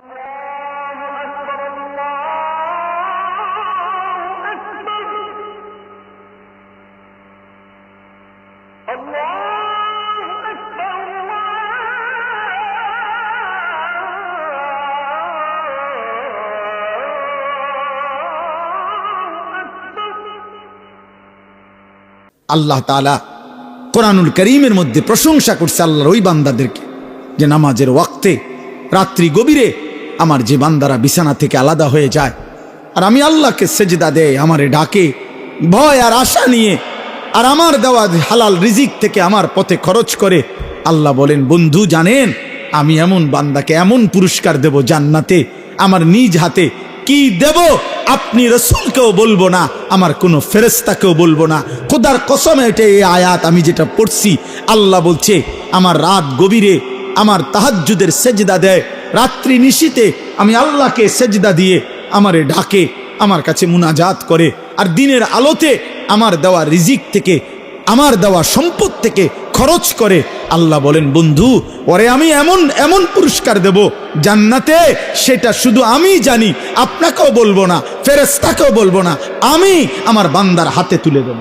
আল্লাহ তাআলা কোরআনুল কারীমের মধ্যে প্রশংসা করছে আল্লাহর ওই বান্দাদেরকে যে নামাজের ওয়াক্তে রাত্রি গভীরে আমার যে বান্দারা বিছানা থেকে আলাদা হয়ে যায় আর আমি আল্লাহকে সেজদা দেয়, আমারে ডাকে ভয় আর আশা নিয়ে, আর আমার দেওয়া হালাল রিজিক থেকে আমার পথে খরচ করে। আল্লাহ বলেন, বন্ধু জানেন আমি এমন বান্দাকে এমন পুরস্কার দেব জান্নাতে, আমার নিজ হাতে কি দেব আপনি রাসূলকেও বলবো না, আমার কোনো ফেরেশতাকেও বলবো না। খোদার কসমে এটা এই আয়াত আমি যেটা পড়ছি, আল্লাহ বলছে আমার রাত গভীরে আমার তাহাজ্জুদের সেজদা দেয়, রাত্রি নিশীতে আমি আল্লাহকে সেজদা দিয়ে আমারে ডাকে, আমার কাছে মুনাজাত করে, আর দিনের আলোতে আমার দেওয়া রিজিক থেকে আমার দেওয়া সম্পদ থেকে খরচ করে। আল্লাহ বলেন, বন্ধু ওরে আমি এমন এমন পুরস্কার দেব জান্নাতে, সেটা শুধু আমি জানি, আপনাকেও বলবো না, ফেরেশতাকেও বলবো না, আমি আমার বান্দার হাতে তুলে দেব।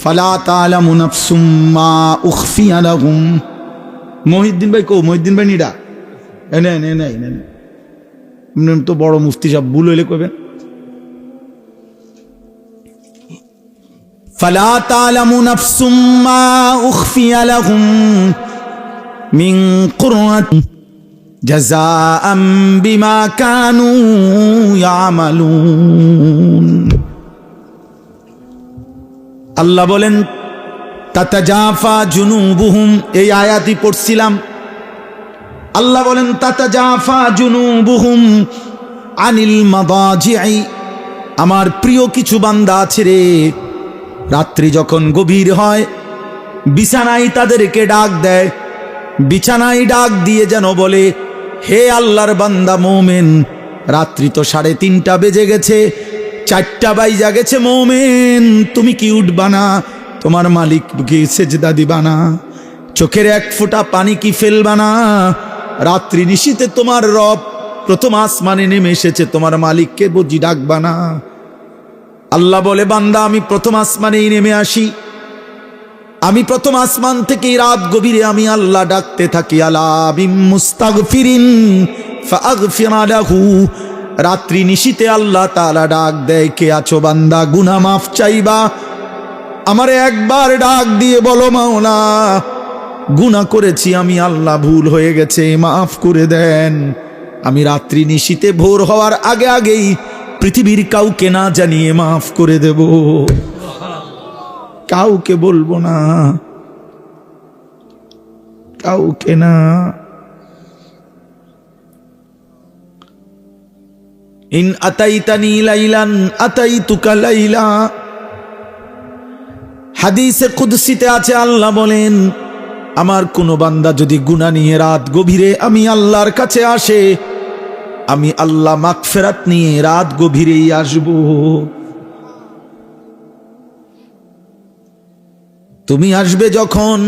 ফালা তা'লামু নাফসুম মা উখফিয়া লাহুম। মহিউদ্দিন ভাই কো, মহিউদ্দিন ভাই নিডা এনে এনে এনে এনে তো বড় মুফতি সাহেব ভুল হইলে কইবেন। ফালা তা'লামু নাফসুম মা উখফিয়া লাহুম মিন কুররাতি জাযাআম বিমা কানু ইয়ামালুন। আল্লাহ বলেন, তাতাজাফা জুনুবুহুম, এই আয়াতই পড়ছিলাম। আল্লাহ বলেন, তাতাজাফা জুনুবুহুম আনিল মাদাজি'i, আমার প্রিয় কিছু বান্দা আছে রে, রাত্রি যখন গভীর হয় বিছানায় তাদেরকে ডাক দেয়, বিছানায় ডাক দিয়ে যেন বলে, হে আল্লাহর বান্দা মোমেন, রাত্রি তো 3:30 বেজে গেছে, 4টা বাইজা গেছে, মোমেন তুমি কি উঠবা না? তোমার মালিক কি সেজদা দিবা না? চোখের এক ফোঁটা পানি কি ফেলবা না? রাত্রি নিশীতে তোমার রব প্রথম আসমানে নেমে এসেছে, তোমার মালিককে বুঝি ডাকবা না? আল্লাহ বলে, বান্দা আমি প্রথম আসমানেই নেমে আসি, আমি প্রথম আসমান থেকে রাত গভীরে আমি আল্লাহ ডাকতে থাকি, আলা বিম মুস্তাগফিরিন ফাগফির লাহু। রাত্রি নিশীতে আল্লাহ তাআলা ডাক দেয়, কে আছো বান্দা গুনাহ মাফ চাইবা? আমারে একবার ডাক দিয়ে বলো, মাওলা গুনাহ করেছি আমি, আল্লাহ ভুল হয়ে গেছে, মাফ করে দেন। আমি রাত্রি নিশীতে ভোর হওয়ার আগে আগেই পৃথিবীর কাউকে না জানিয়ে মাফ করে দেব, কাউকে বলবো না, কাউকে না। ইন আতাইতানি লাইলান আতাইতুকা লাইলা, হাদিসে কুদসিতে আছে, আল্লাহ বলেন, আমার কোন বান্দা যদি গুনাহ নিয়ে রাত গভীরে আমি আল্লাহর কাছে আসে, আমি আল্লাহ মাগফিরাত নিয়ে রাত গভীরেই আসব। তুমি আসবে যখন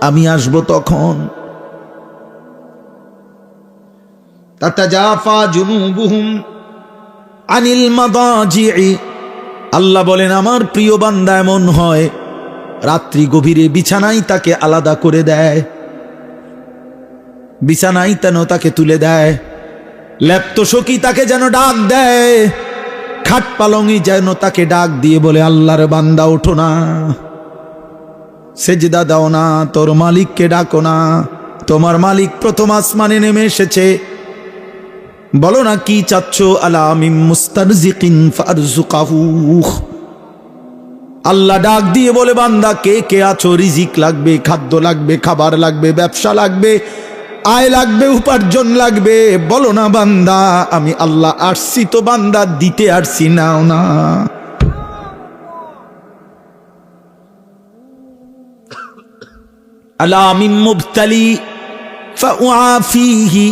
আমি আসব তখন। তাতাজাফা জুনুবুহুম আনিল মাদাজি'i, আল্লাহ বলেন আমার প্রিয় বান্দা এমন হয় রাত্রি গভীরে বিছানায় তাকে আলাদা করে দেয়, বিছানায় যেন তাকে তুলে দেয়, লেপ্তশোকী তাকে যেন ডাক দেয়, খাট পালঙ্গি যেন তাকে ডাক দিয়ে বলে, আল্লাহর বান্দা ওঠো না, সেজদা দাও না, তোর মালিককে ডাকো না, তোমার মালিক প্রথম আসমানে নেমে এসেছে, বলো না কি চাচ্ছ? আলা মিন মুস্তারজিকিন ফারজুকাহু। আল্লাহ ডাক দিয়ে বলে, বান্দা কে কে আছো? রিজিক লাগবে, খাদ্য লাগবে, খাবার লাগবে, ব্যবসা লাগবে, আয় লাগবে, উপার্জন লাগবে, বলো না বান্দা আমি আল্লাহ আসছি তো, বান্দা দিতে আসছি, নাও না। আলা মিন মুবতালি ফাউআফিহি,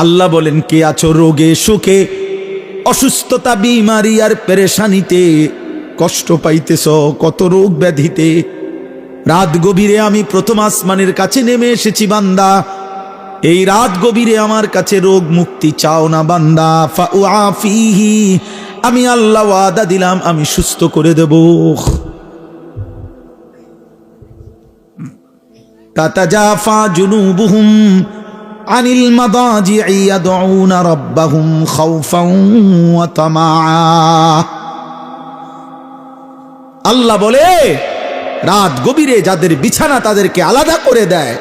আল্লাহ বলেন কে আছো রোগে শোকে অসুস্থতা বিমারি আর পেরেশানিতে কষ্ট পাইতেছ, কত রোগ ব্যাধিতে, রাত গভীরে আমি প্রথম আসমানের কাছে নেমে এসেছি বান্দা, এই রাত গভীরে আমার কাছে রোগ মুক্তি চাও না বান্দা, ফাউআফিহি, আমি আল্লাহ ওয়াদা দিলাম আমি সুস্থ করে দেব। তাতাজাফা জুনুবুহুম আনিল মাদাজি'i ইয়াদউনা রাব্বাহুম খাউফান ওয়া তামাআ। আল্লাহ বলে রাত গভীরে যাদের বিছানা তাদেরকে আলাদা করে দেয়,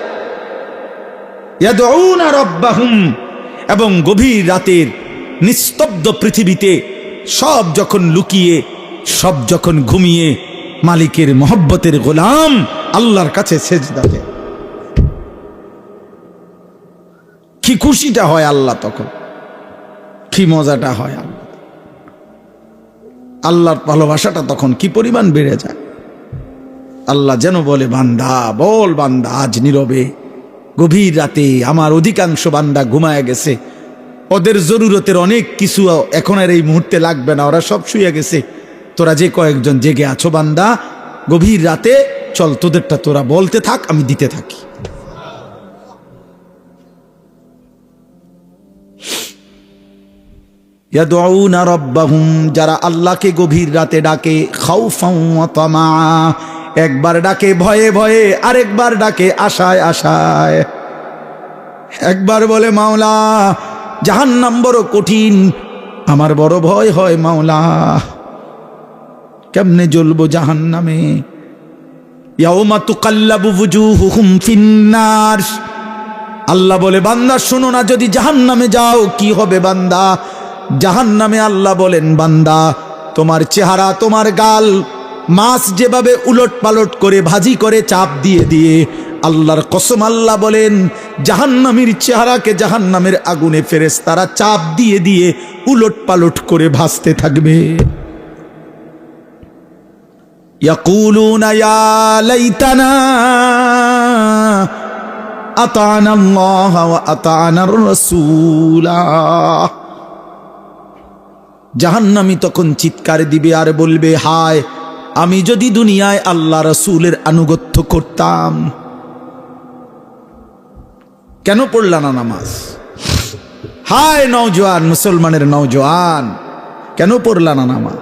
ইয়াদউনা রাব্বাহুম, এবং গভীর রাতের নিস্তব্ধ পৃথিবীতে সব যখন লুকিয়ে, সব যখন ঘুমিয়ে মালিকের মহব্বতের গোলাম আল্লাহর কাছে সেজদা দেয়, কি খুশিটা হয় আল্লাহ তখন, কি মজাটা হয় আল্লাহ, আল্লাহর ভালোবাসাটা তখন কি পরিমাণ বেড়ে যায়। আল্লাহ যেন বলে বান্দা বল, বান্দা আজ নীরবে গভীর রাতে আমার অধিকাংশ বান্দা ঘুমায় গেছে, ওদের জরুরতের অনেক কিছু এখন আর এই মুহূর্তে লাগবে না, ওরা সব শুয়ে গেছে, তোরা যে কয়েকজন জেগে আছো বান্দা গভীর রাতে চল তোদেরটা তোরা বলতে থাক, আমি দিতে থাকি। ইয়াদউনা রাব্বাহুম, যারা আল্লাহকে গভীর রাতে ডাকে, খাউফান ওয়া তামা, একবার ডাকে ভয়ে ভয়ে, আরেকবার ডাকে আশায় আশায়। একবার বলে মাওলা জাহান্নাম বড় কঠিন, আমার বড় ভয় হয় মাওলা, কেমনে জ্বলবো জাহান্নামে। ইয়াউমা তুকাল্লাবু ওয়ুজুহুহুম ফিন্নার, আল্লাহ বলে বান্দা শোনো না, যদি জাহান্নামে যাও কি হবে বান্দা। জাহান্নামে আল্লাহ বলেন বান্দা তোমার চেহারা, তোমার গাল মাছ যেভাবে উলট পালট করে ভাজি করে চাপ দিয়ে দিয়ে, আল্লাহর কসম আল্লাহ বলেন জাহান্নামীর চেহারাকে জাহান্নামের আগুনে ফেরেশতারা চাপ দিয়ে দিয়ে উলট পালট করে ভাজতে থাকবে। ইয়াকুলুনা ইয়া লাইতানা আতানা আল্লাহ ওয়া আতানার রাসূলা, জাহান্নামী তখন চিৎকার দিবে আর বলবে হায় আমি যদি দুনিয়ায় আল্লাহ রাসূলের আনুগত্য করতাম। কেন পড়লা না নামাজ? হায় নওজোয়ান, মুসলমানের নওজোয়ান, কেন পড়লা না নামাজ?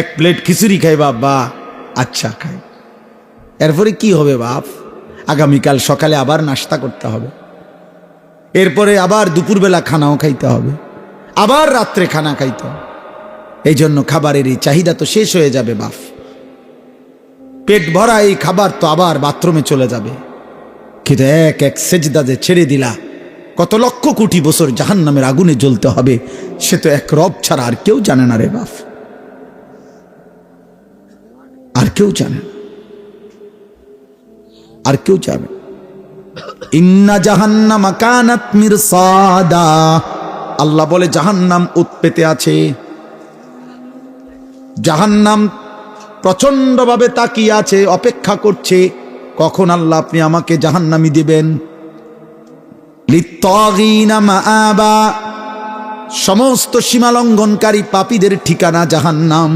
এক প্লেট খিচুড়ি খাই বাবা, আচ্ছা খাই, এরপরে কি হবে বাপ? আগামীকাল সকালে আবার নাস্তা করতে হবে, এরপরে আবার দুপুরবেলা খানাও খাইতে হবে, আবার রাত্রে খানা খাইতে হবে। এই জন্য খাবারের এই চাহিদা তো শেষ হয়ে যাবে বাপ, পেট ভরা এই খাবার তো আবার বাথরুমে চলে যাবে। কিন্তু এক এক সেজদা যে ছেড়ে দিলা, কত লক্ষ কোটি বছর জাহান্নামের আগুনে জ্বলতে হবে সে তো এক রব ছাড়া আর কেউ জানে না রে বাপ, আর কেউ জানে, আর কেউ জানে। ইন্না জাহান্নামা কানাত মিরসাদা, আল্লাহ বলে জাহান্নাম উৎপেতে আছে, জাহান্নাম প্রচন্ডভাবে তাকিয়ে আছে, অপেক্ষা করছে কখন আল্লাহ আপনি আমাকে জাহান্নামী দিবেন। লিত্তাগিনা মাআবা, সমস্ত সীমালঙ্ঘনকারী পাপীদের ঠিকানা জাহান্নাম।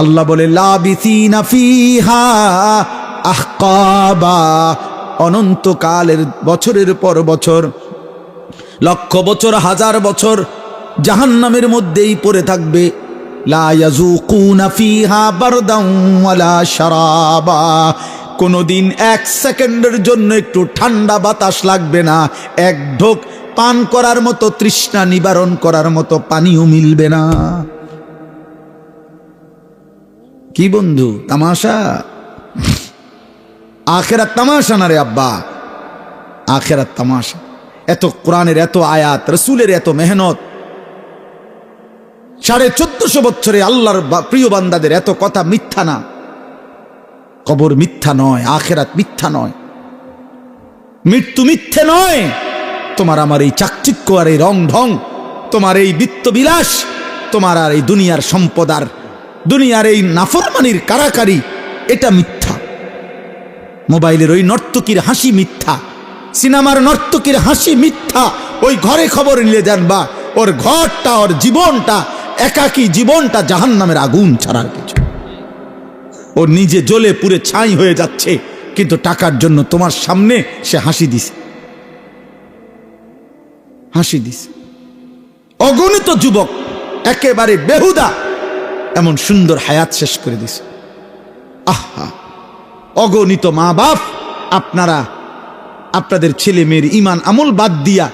আল্লাহ বলে লাবিসিনা ফিহা আহকাবা, অনন্তকালের বছরের পর বছর, লক্ষ বছর হাজার বছর জাহান্নামের মধ্যেই পড়ে থাকবে। লা ইয়াযুকুনা ফিহা বারদান ওয়ালা শারাবা, কোনদিন এক সেকেন্ডের জন্য একটু ঠান্ডা বাতাস লাগবে না, এক ঢোক পান করার মতো, তৃষ্ণা নিবারণ করার মতো পানিও মিলবে না। কি বন্ধু তামাশা? আখেরাত তামাশা না রে আব্বা, আখেরাত তামাশা। এত কোরআনের এত আয়াত, রসুলের এত মেহনত, 1450 বছরে আল্লাহর প্রিয় বান্দাদের এত কথা মিথ্যা না। কবর মিথ্যা নয়, আখেরাত মিথ্যা নয়, মৃত্যু মিথ্যে নয়। তোমার আমার এই চাকচিক্য আর এই রং ঢং, তোমার এই বিত্তবিলাস, তোমার আর এই দুনিয়ার সম্পদ আর দুনিয়ার এই নাফরমানির কারাকারি, এটা মিথ্যা। মোবাইলের ওই নর্তকীর হাসি মিথ্যা, সিনেমার নর্তকীর হাসি মিথ্যা। ওই ঘরে খবর নিলে জানবা ওর ঘরটা, ওর জীবনটা, একাকী জীবনটা জাহান্নামের আগুন ছাড়ার কিছু। ও নিজে জ্বলে পুড়ে ছাই হয়ে যাচ্ছে, কিন্তু টাকার জন্য তোমার সামনে সে হাসি দিছে। হাসি দিছে। অগণিত যুবক একেবারে বেহুদা এমন সুন্দর হায়াত শেষ করে দিছে। আহা, অগণিত মা বাপ আপনারা আপনাদের ছেলে মেয়ের ইমান আমল বাদ দিয়া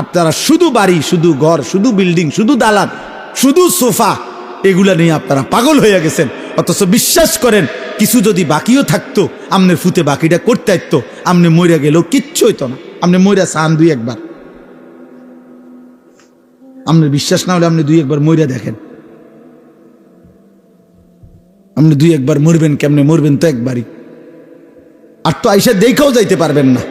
আপনারা শুধু বাড়ি, শুধু ঘর, শুধু বিল্ডিং, শুধু দালান, শুধু সোফা, এগুলা নিয়ে আপনারা পাগল হয়ে গেছেন। অথচ বিশ্বাস করেন কিছু যদি বাকিও থাকতো আমনের ফুতে বাকিটা করতে আসতো, আমনে মইরা গেলেও কিচ্ছু হইতো না। আমনে মইরা চান দুই একবার, আমনের বিশ্বাস না হলে আপনি দুই একবার মইরা দেখেন। আপনি দুই একবার মরবেন, কেমনে মরবেন তো একবারই, আর তো আইসা দেখাও যাইতে পারবেন না।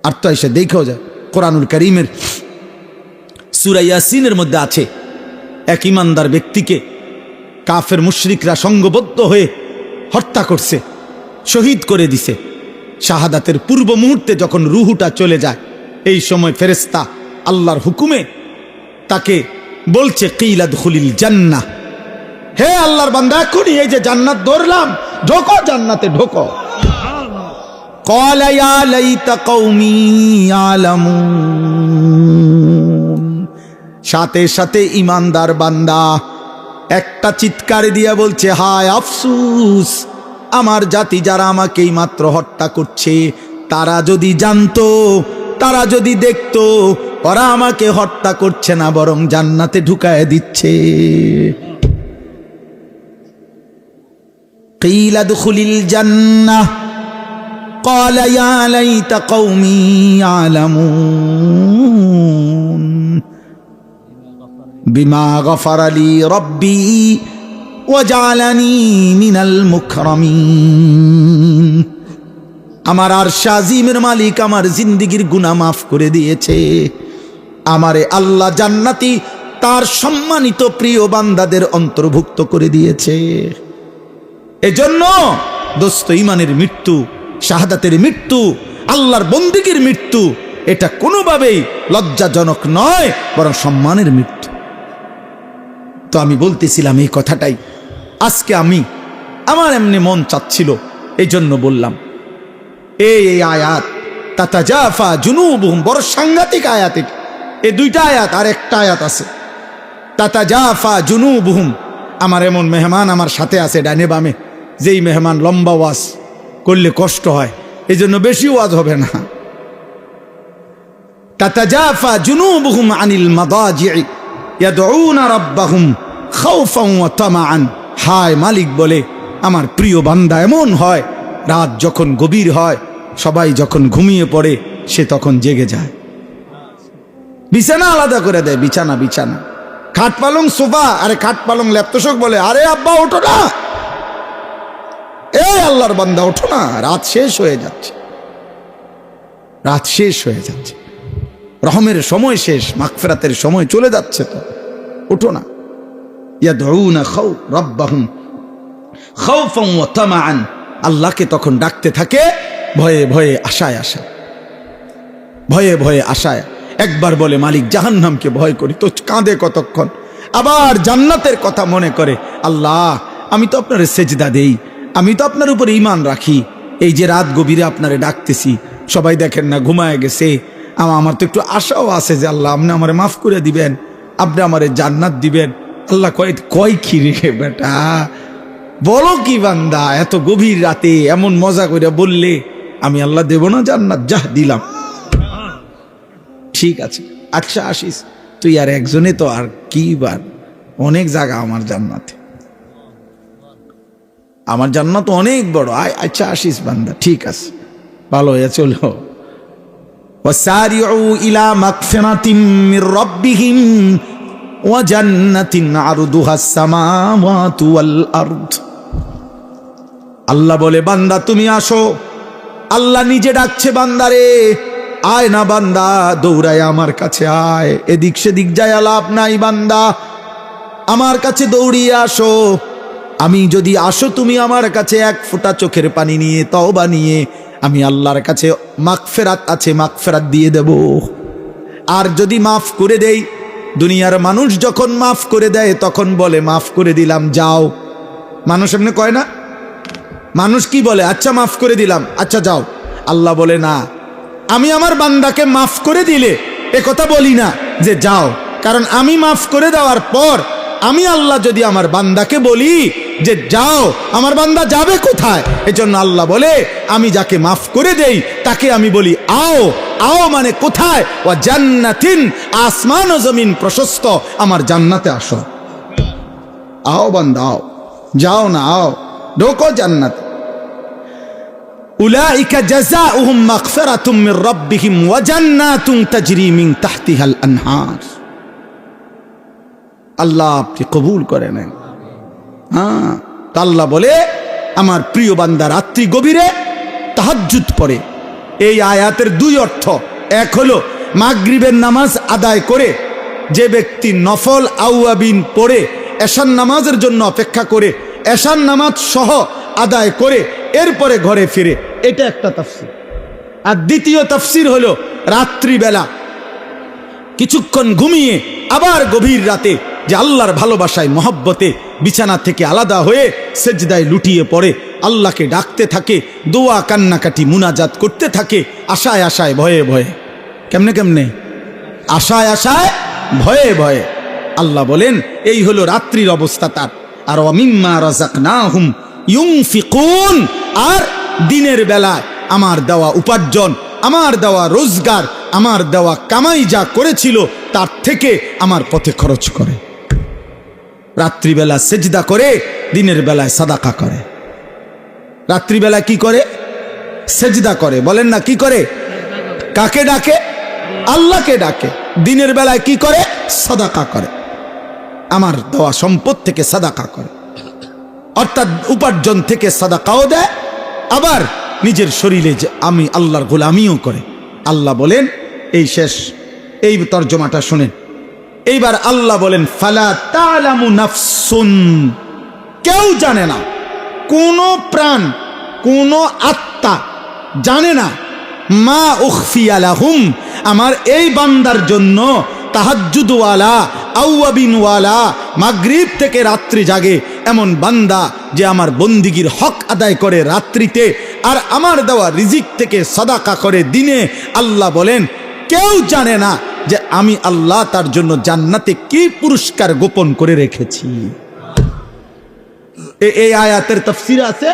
আর তো আইসা দেখাও যায়। কোরআনুল কারীমের সূরা ইয়াসিনের মধ্যে আছে, এক ইমানদার ব্যক্তিকে কাফের মুশরিকরা সংঘবদ্ধ হয়ে হত্যা করছে, শহীদ করে দিছে। শাহাদাতের পূর্ব মুহূর্তে যখন রুহুটা চলে যায়, এই সময় ফেরেশতা আল্লাহর হুকুমে তাকে বলছে কিলা দুখুলিল জান্নাহ, হে আল্লাহর বান্দা, এখনই এই যে জান্নাত ধরলাম, ঢোকো জান্নাতে, ঢোকো। ক্বালা ইয়া লাইতা কওমি ইয়ালামুন, সাথে সাথে ইমানদার বান্দা একটা চিৎকার দিয়া বলছে, হায় আফসুস, আমার জাতি যারা আমাকে মাত্র হত্যা করছে, তারা যদি জানতো, তারা যদি দেখতো, ওরা আমাকে হত্যা করছে না, বরং জান্নাতে ঢুকায় দিচ্ছে। কিলা দুখুলিল জান্নাহ ক্বালা ইয়া লাইতা কওমি ইয়ালামুন বিমা গফারা লি রব্বি ওয়া জাআলানি মিনাল মুকরামিন। আমার আরশ আজিমের মালিক আমার জিন্দেগীর গুনাহ মাফ করে দিয়েছে, আমারে আল্লাহ জান্নাতি তার সম্মানিত প্রিয় বান্দাদের অন্তর্ভুক্ত করে দিয়েছে। এজন্য দোস্ত, ইমানের মৃত্যু, শাহাদাতের মৃত্যু, আল্লাহর বন্দেগীর মৃত্যু, এটা কোনোভাবেই লজ্জাজনক নয়, বরং সম্মানের মৃত্যু। তো আমি বলতেছিলাম এই কথাটাই আজকে, আমার এমনি মন চাচ্ছিল, এই জন্য বললাম। এই আয়াত তাতাজাফা জুনুবুহুম, বড় সাংঘাতিক আয়াত। এই দুইটা আয়াত, আর একটা আয়াত আছে তাতাজাফা জুনুবুহুম। আমার এমন মেহমান আমার সাথে আছে ডানে বামে, যেই মেহমান লম্বা ওয়াজ করলে কষ্ট হয়, এই জন্য বেশি ওয়াজ হবে না। তাতাজাফা জুনুবুহুম আনিল মাদাজি'i ইয়াদউনা রাব্বাহুম খাউফান ওয়া তামাআন। হায়, মালিক বলে আমার প্রিয় বান্দা এমন হয়, রাত যখন গভীর হয়, সবাই যখন ঘুমিয়ে পড়ে, সে তখন জেগে যায়, বিছানা আলাদা করে দেয়, বিছানা বিছানা, খাট পালং সোফা। আরে খাট পালং ল্যাপতোষক বলে, আরে আব্বা ওঠো না, এই আল্লাহর বান্দা ওঠো না, রাত শেষ হয়ে যাচ্ছে, রাত শেষ হয়ে যাচ্ছে, রহমের সময় শেষ, মাগফিরাতের সময় চলে যাচ্ছে, তো ওঠো না। ইয়াদউনা রাব্বাহুম খাউফান ওয়া তামাআন, আল্লাহকে তখন ডাকতে থাকে ভয়ে ভয়ে, আশায় আশায়, ভয়ে ভয়ে আশায়। একবার বলে মালিক জাহান্নামকে ভয় করি, তো কাঁদে কতক্ষণ, আবার জান্নাতের কথা মনে করে, আল্লাহ আমি তো আপনার সেজদা দেই, আমি তো আপনার উপরে ঈমান রাখি, এই যে রাত গভীরে আপনারে ডাকতেছি, সবাই দেখেন না ঘুমায় গেছে, আমার তো একটু আশাও আছে যে আল্লাহ আপনি আমারে মাফ করে দিবেন, আপনি আমারে জান্নাত দিবেন। আল্লাহ কয় কি রে বেটা, বলো কি বান্দা, এত গভীর রাতে এমন মজা করে বললে আমি আল্লাহ দেব না জান্নাত? যা দিলাম, ঠিক আছে, আচ্ছা আসিস তুই, আর একজনে তো আর কি, বার অনেক জায়গা আমার জান্নাতে, আমার জান্নাত অনেক বড়, আচ্ছা আসিস বান্দা, ঠিক আছে, ভালো হয়ে চলো। ওয়াসারিউ ইলা মাগফিরাতিম মির রাব্বিহিম ওয়া জান্নাতিন আরদুহাস সামাওয়াতু ওয়াল আরদ। আল্লাহ বলে বান্দা তুমি আসো, আল্লাহ নিজে ডাকছে বান্দারে, আয় না বান্দা, দৌড়ায় আমার কাছে আয়, এদিক সেদিক যায় লাভ নাই বান্দা, আমার কাছে দৌড়িয়ে আসো। আমি যদি আসো তুমি আমার কাছে এক ফোঁটা চোখের পানি নিয়ে, তওবা নিয়ে, আমি আল্লাহর কাছে মাগফিরাত আছে, মাগফিরাত দিয়ে দেব। আর যদি মাফ করে দেই, দুনিয়ার মানুষ যখন মাফ করে দেয় তখন বলে মাফ করে দিলাম যাও, মানুষ এমনি কয় না, মানুষ কি বলে, আচ্ছা মাফ করে দিলাম, আচ্ছা যাও। আল্লাহ বলে না, আমি আমার বান্দাকে মাফ করে দিলে এ কথা বলি না যে যাও, কারণ আমি মাফ করে দেওয়ার পর আমি আল্লাহ যদি আমার বান্দাকে বলি যে যাও, আমার বান্দা যাবে কোথায়? এজন্য আল্লাহ বলে আমি যাকে মাফ করে দেই তাকে আমি বলি আও। আও মানে কোথায়? ওয়া জান্নাতিন, আসমান ও জমিন প্রশস্ত আমার জান্নাতে আসো। আও বান্দা আও, যাও না, আও ঢোকো জান্নাত। উলাইকা জাযাউহুম মাগফিরাতুম মির রাব্বিহিম ওয়া জান্নাতুন তাজরি মিন তাহতিহাল আনহার। আল্লাহ আপনি কবুল করে নেন। হ্যাঁ, আল্লাহ বলে আমার প্রিয় বান্দা রাত্রি গভীরে তাহাজ্জুদ পড়ে। এই আয়াতের দুই অর্থ। এক হলো মাগরিবের নামাজ আদায় করে যে ব্যক্তি নফল আওয়াবিন পড়ে এশার নামাজের জন্য অপেক্ষা করে এশার নামাজ সহ আদায় করে এরপরে ঘরে ফিরে, এটা একটা তাফসীর। আর দ্বিতীয় তাফসীর হলো রাত্রিবেলা কিছুক্ষণ ঘুমিয়ে আবার গভীর রাতে যে আল্লাহর ভালোবাসায় মহব্বতে বিছানা থেকে আলাদা হয়ে সেজদায় লুটিয়ে পড়ে, আল্লাহকে ডাকতে থাকে, দোয়া কান্নাকাটি মুনাজাত করতে থাকে, আশায় আশায় ভয়ে ভয়ে। কেমনে কেমনে? আশায় আশায় ভয়ে ভয়ে। আল্লাহ বলেন এই হলো রাত্রির অবস্থা তার। আর ওয়ামিম্মা রাযাকনাহুম ইউনফিকুন, আর দিনের বেলায় আমার দেওয়া উপার্জন, আমার দেওয়া রোজগার, আমার দেওয়া কামাই যা করেছিল তার থেকে আমার পথে খরচ করে। রাত্রিবেলা সেজদা করে, দিনের বেলায় সাদাকা করে। রাত্রিবেলা কি করে? সেজদা করে। বলেন না কি করে? কাকে ডাকে? আল্লাহকে ডাকে। দিনের বেলায় কি করে? সাদাকা করে। আমার দেওয়া সম্পদ থেকে সাদাকা করে, অর্থাৎ উপার্জন থেকে সাদাকাও দেয়, আবার নিজের শরীরে যে আমি আল্লাহর গোলামিও করে। আল্লাহ বলেন এই শেষ এই তর্জমাটা শুনেন। এইবার আল্লাহ বলেন ফালা তা'লামু নাফসুন, কেউ জানে না, কোন প্রাণ কোন আত্মা জানে না, মা উখফিয়া লাহুম, আমার এই বান্দার জন্য তাহাজ্জুদওয়ালা আওয়াবিনওয়ালা মাগরিব থেকে রাত্রি জাগে এমন বান্দা যে আমার বন্দিগির হক আদায় করে রাত্রিতে আর আমার দেওয়া রিজিক থেকে সাদাকা করে দিনে। আল্লাহ বলেন কেউ জানে না যে আমি আল্লাহ তার জন্য জান্নাতে কি পুরস্কার গোপন করে রেখেছি। এই আয়াতের তাফসীর আছে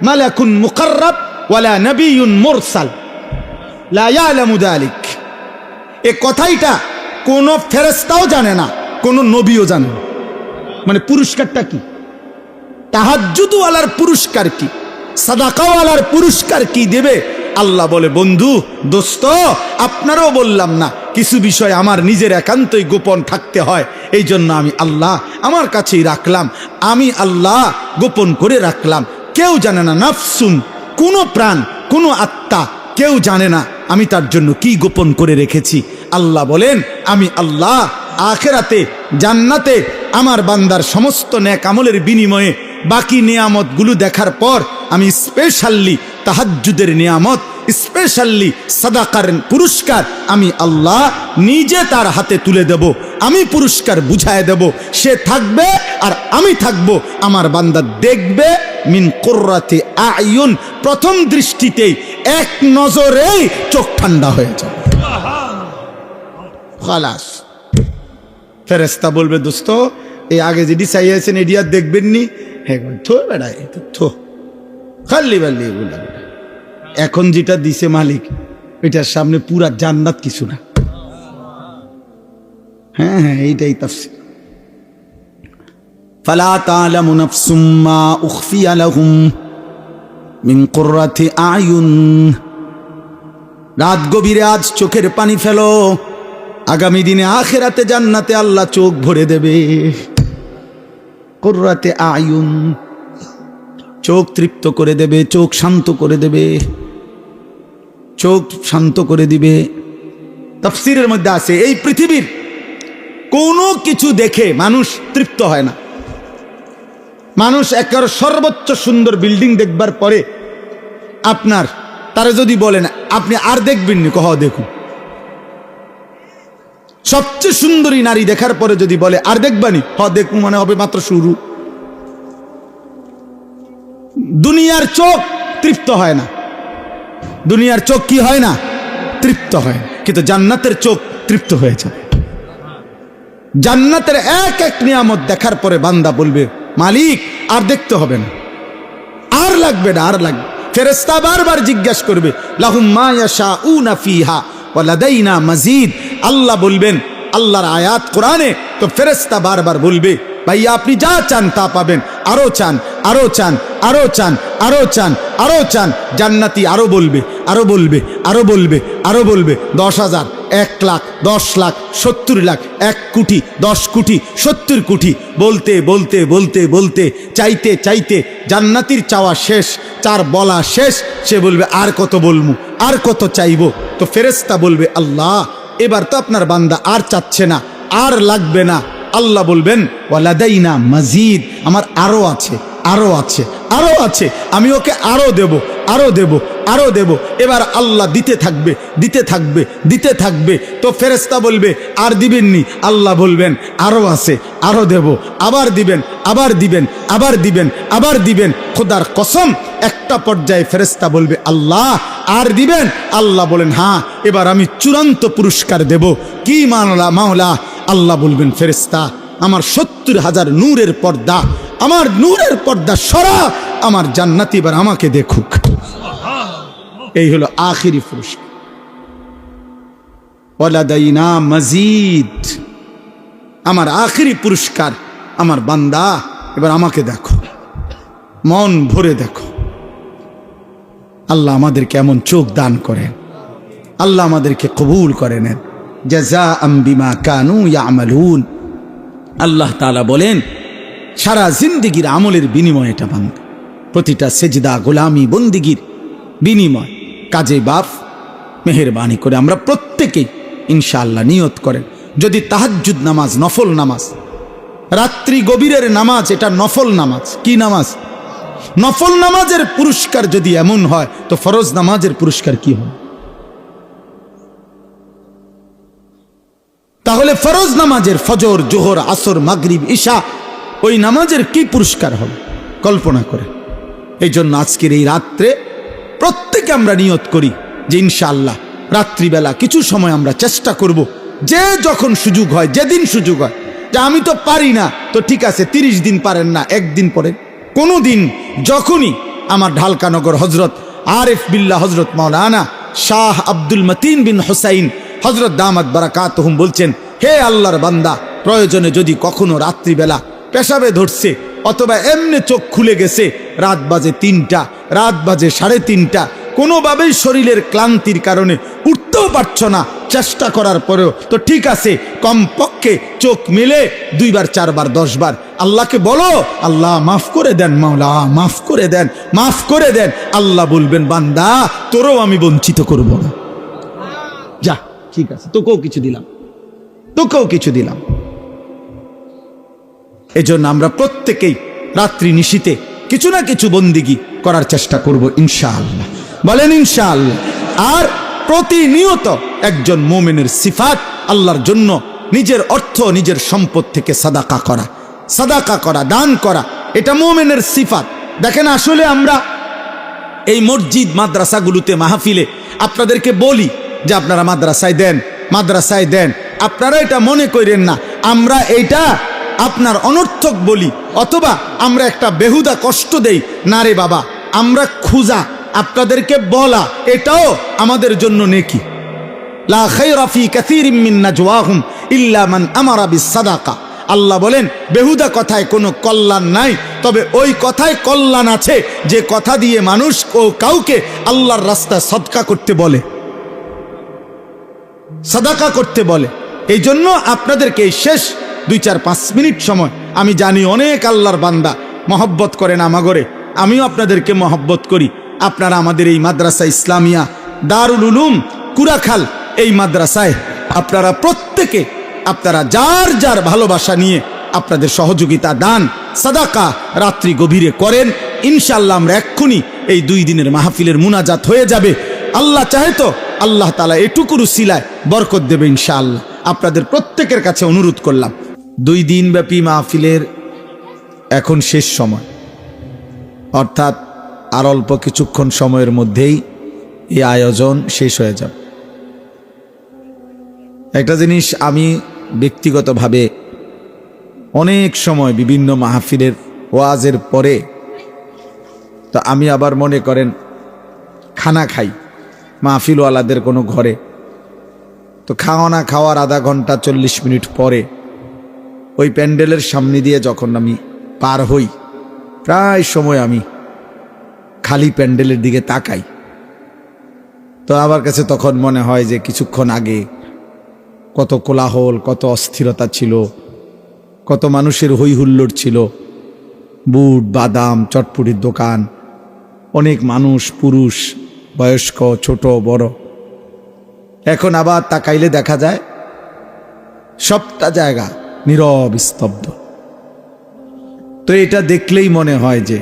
মালাকুন মুকাররাব ওয়ালা নবিয়্যুন মুরসাল লা ইয়ালামু যালিক। এই কথাইটা কোন ফেরেশতাও জানে না, কোন নবীও জানে না। মানে পুরস্কারটা কি? তাহাজ্জুদওয়ালার পুরস্কার কি? সাদাকাওয়ালার পুরস্কার কি দেবে? আল্লাহ বলে বন্ধু দোস্ত আপনারও বললাম না, কিছু বিষয় আমার নিজের একান্তই গোপন থাকতে হয়, এই জন্য আমি আল্লাহ আমার কাছেই রাখলাম, আমি আল্লাহ গোপন করে রাখলাম। কেউ জানে না, নাফসুন কোন প্রাণ কোন আত্মা কেউ জানে না আমি তার জন্য কি গোপন করে রেখেছি। আল্লাহ বলেন আমি আল্লাহ আখিরাতে জান্নাতে আমার বান্দার সমস্ত নেক আমলের বিনিময়ে বাকি নিয়ামতগুলো দেখার পর আমি স্পেশালি তাহাজ্জুদের নিয়ামত, স্পেশালি সাদাকার পুরস্কার আমি আল্লাহ নিজে তার হাতে তুলে দেব। আমি পুরস্কার বুঝায় দেব, সে থাকবে আর আমি থাকবো, আমার বান্দা দেখবে মিন কুররাতি আয়ুন, প্রথম দৃষ্টিতেই এক নজরেই চোখ ঠান্ডা হয়ে যাবে। খালাস। ফেরেশতা বলবে দোস্ত এই আগে যেটি চাইয়াছেন এটি আর দেখবেন নি? হ্যাঁ থো বেড়ায় থো খালি বালি এগুলা। এখন যেটা দিছে মালিক এটার সামনে পুরা জান্নাত কিছু না। হ্যাঁ হ্যাঁ এইটাই তাফসীর। ফালা তা'লামু নাফসুম মা উখফিয়া লাহুম মিন কুররাতি আয়ুন। রাত গভীরে আজ চোখের পানি ফেলো, আগামী দিনে আখিরাতে জান্নাতে আল্লাহ চোখ ভরে দেবে। কুররাতে আয়ুন, চোখ তৃপ্ত করে দেবে, চোখ শান্ত করে দেবে, চোখ শান্ত করে দিবে। তাফসীরের মধ্যে আছে এই পৃথিবীর কোনো কিছু দেখে মানুষ তৃপ্ত হয় না। মানুষ একের সর্বোচ্চ সুন্দর বিল্ডিং দেখবার পরে আপনার তারা যদি বলেন আপনি আর দেখবেন নি, কহ দেখুন। সবচেয়ে সুন্দরী নারী দেখার পরে যদি বলে আর দেখবানি, হ দেখুন, মানে হবে মাত্র শুরু। দুনিয়ার চোখ তৃপ্ত হয় না, দুনিয়ার চোখ কি হয় না? তৃপ্ত হয়, কিন্তু জান্নাতের চোখ তৃপ্ত হয়ে যাবে। জান্নাতের এক এক নিয়ামত দেখার পরে বান্দা বলবে, মালিক আর দেখতে হবে না, আর লাগবে না, আর লাগবে। ফেরেশতা বারবার জিজ্ঞাসা করবে, লাহুম মা ইয়াশাউনা ফিহা ওয়া লাদাইনা মাজিদ। আল্লাহ বলবেন, আল্লাহর আয়াত কোরআনে, তো ফেরেশতা বারবার বলবে, ভাইয়া আপনি যা চান তা পাবেন, আরো চান, আরো চান, আরো চান, আরো চান, আরো চান। জান্নাতি আরো বলবে, আরো বলবে, আরো বলবে, আরো বলবে, 10,000, 1 লাখ, 10 লাখ, 70 লাখ, 1 কোটি, 10 কোটি, 70 কোটি, বলতে বলতে বলতে বলতে, চাইতে চাইতে জান্নাতির চাওয়া শেষ, চার বলা শেষ। সে বলবে, আর কত বলবো, আর কত চাইবো? তো ফেরেশতা বলবে, আল্লাহ এবার তো আপনার বান্দা আর চাচ্ছে না, আর লাগবে না। আল্লাহ বলবেন, ওয়ালাদাইনা মাজিদ, আমার আরো আছে, আরো আছে, আরো আছে, আমি ওকে আরো দেব, আরো দেব, আরো দেব। এবার আল্লাহ দিতে থাকবে, দিতে থাকবে, দিতে থাকবে। তো ফেরেশতা বলবে, আর দিবেননি? আল্লাহ বলবেন, আরো আছে, আরো দেব, আবার দিবেন, আবার দিবেন, আবার দিবেন, আবার দিবেন। খোদার কসম, একটা পর্যায়ে ফেরেশতা বলবে, আল্লাহ আর দিবেন? আল্লাহ বলেন, হ্যাঁ, এবার আমি চূড়ান্ত পুরস্কার দেব। কি মাওলা? আল্লাহ বলবেন, ফেরেশতা আমার 70,000 নূরের পর্দা, আমার নূরের পর্দা সরা, আমার জান্নাতি এবার আমাকে দেখুক। এই হলো আখিরি পুরস্কার, ওয়ালাদাইনা মাজিদ। আমার আখিরি পুরস্কার, আমার বান্দা এবার আমাকে দেখো, মন ভরে দেখো। আল্লাহ আমাদেরকে এমন চোখ দান করেন, আল্লাহ আমাদেরকে কবুল করে নেন। জাযাআম বিমা কানু ইয়ামালুন। আল্লাহ তাআলা বলেন, সারা জিন্দেগির আমলের বিনিময় এটা বান্দা, প্রতিটা সেজদা, গোলামি, বন্দিগির বিনিময়। কাজে বাপ মেহেরবানি করে আমরা প্রত্যেকেই ইনশাআল্লাহ নিয়ত করেন, যদি তাহাজ্জুদ নামাজ, নফল নামাজ, রাত্রি গভীরের নামাজ, এটা নফল নামাজ। কি নামাজ? নফল নামাজের পুরস্কার যদি এমন হয়, তো ফরজ নামাজের পুরস্কার কি হয়? তাহলে ফরজ নামাজের, ফজর, জোহর, আসর, মাগরিব, ইশা, ওই নামাজের কি পুরস্কার হবে কল্পনা করে। এই জন্য আজকের এই রাত্রে প্রত্যেকে আমরা নিয়ত করি যে ইনশাআল্লাহ রাত্রিবেলা কিছু সময় আমরা চেষ্টা করব, যে যখন সুযোগ হয়, যেদিন সুযোগ হয়, যে আমি তো পারি না, তো ঠিক আছে, 30 দিন পারেন না, একদিন পরে, কোনো দিন যখনই। আমার ঢালকানগর হজরত আরিফ বিল্লাহ হজরত মাওলানা শাহ আব্দুল মতিন বিন হুসাইন হজরত দামাত বারাকাতুহুম বলছেন, হে আল্লাহর বান্দা, প্রয়োজনে যদি কখনো রাত্রিবেলা পেশাবে ধরছে, অথবা এমনি চোখ খুলে গেছে, রাত বাজে 3টা, রাত বাজে 3:30, কোনোভাবেই শরীরের ক্লান্তির কারণে উঠতেও পারছ না, চেষ্টা করার পরেও, তো ঠিক আছে, কমপক্ষে চোখ মেলে 2 বার, 4 বার, 10 বার আল্লাহকে বলো, আল্লাহ মাফ করে দেন, মাওলা মাফ করে দেন, মাফ করে দেন। আল্লাহ বলবেন, বান্দা তোরও আমি বঞ্চিত করব না, যা ঠিক আছে, তোকেও কিছু দিলাম, তোকেও কিছু দিলাম। এজন্য আমরা প্রত্যেকেই রাত্রি নিশীতে কিছু না কিছু বন্দিগি করার চেষ্টা করব ইনশাআল্লাহ। বলেন ইনশাআল্লাহ। আর প্রতিনিয়ত একজন মুমিনের সিফাত, আল্লাহর জন্য নিজের অর্থ, নিজের সম্পদ থেকে সাদাকা করা, সাদাকা করা, দান করা, এটা মুমিনের সিফাত। দেখেন, আসলে আমরা এই মসজিদ মাদ্রাসাগুলোতে মাহফিলে আপনাদেরকে বলি যে আপনারা মাদ্রাসায় দেন, মাদ্রাসায় দেন। আপনারা এটা মনে করেন না আমরা এইটা আপনার অনর্থক বলি, অথবা আমরা একটা বেহুদা কষ্ট দেই। না রে বাবা, আমরা খুঁজা আপনাদেরকে বলা, এটাও আমাদের জন্য নেকি। লা খায়রা ফি কাসীরিম মিন নাজওয়াহুম ইল্লা মান আমারা বিসসাদাকা। আল্লাহ বলেন, বেহুদা কথায় কোনো কল্যাণ নাই, তবে ওই কথায় কল্যাণ আছে যে কথা দিয়ে মানুষ ও কাউকে আল্লাহর রাস্তায় সদকা করতে বলে, সাদাকা করতে বলে। এই জন্য আপনাদেরকে এই শেষ 2-4-5 মিনিট সময়, আমি জানি অনেক আল্লাহর বান্দা মহব্বত করেন আমাগরে, আমিও আপনাদেরকে মহব্বত করি। আপনারা আমাদের এই মাদ্রাসা ইসলামিয়া দারুল উলুম কুরাখাল, এই মাদ্রাসায় আপনারা প্রত্যেকে আপনারা যার যার ভালোবাসা নিয়ে আপনাদের সহযোগিতা, দান, সাদাকা রাত্রি গভীরে করেন। ইনশাআল্লাহ আমরা এক্ষুনি এই 2 দিনের মাহফিলের মুনাজাত হয়ে যাবে। আল্লাহ চাহে তো আল্লাহ তাআলা এটুকুর উসিলায় বরকত দেবে ইনশাআল্লাহ। আপনাদের প্রত্যেকের কাছে অনুরোধ করলাম, 2 দিন ব্যাপী মাহফিলের এখন শেষ সময়, অর্থাৎ আর অল্প কিছুক্ষণ সময়ের মধ্যেই এই আয়োজন শেষ হয়ে যাবে। একটা জিনিস আমি ব্যক্তিগতভাবে অনেক সময় বিভিন্ন মাহফিলের ওয়াজের পরে তো আমি আবার মনে করেন খানা খাই মাহফিলওয়ালাদের কোনো ঘরে, তো খাওয়া খাওয়ার আধা ঘন্টা 40 মিনিট পরে ওই প্যান্ডেলের সামনে দিয়ে যখন আমি পার হই, প্রায় সময় আমি খালি প্যান্ডেলের দিকে তাকাই। তো আমার কাছে তখন মনে হয় যে কিছুক্ষণ আগে কত কোলাহল, কত অস্থিরতা ছিল, কত মানুষের হই হুল্লোড় ছিল, বুট বাদাম চটপুটির দোকান, অনেক মানুষ, পুরুষ বয়স্ক ছোট বড়। এখন আবার তাকাইলে দেখা যায় সবটা জায়গা নীরব স্তব্ধ। তো এটা দেখলেই মনে হয় যে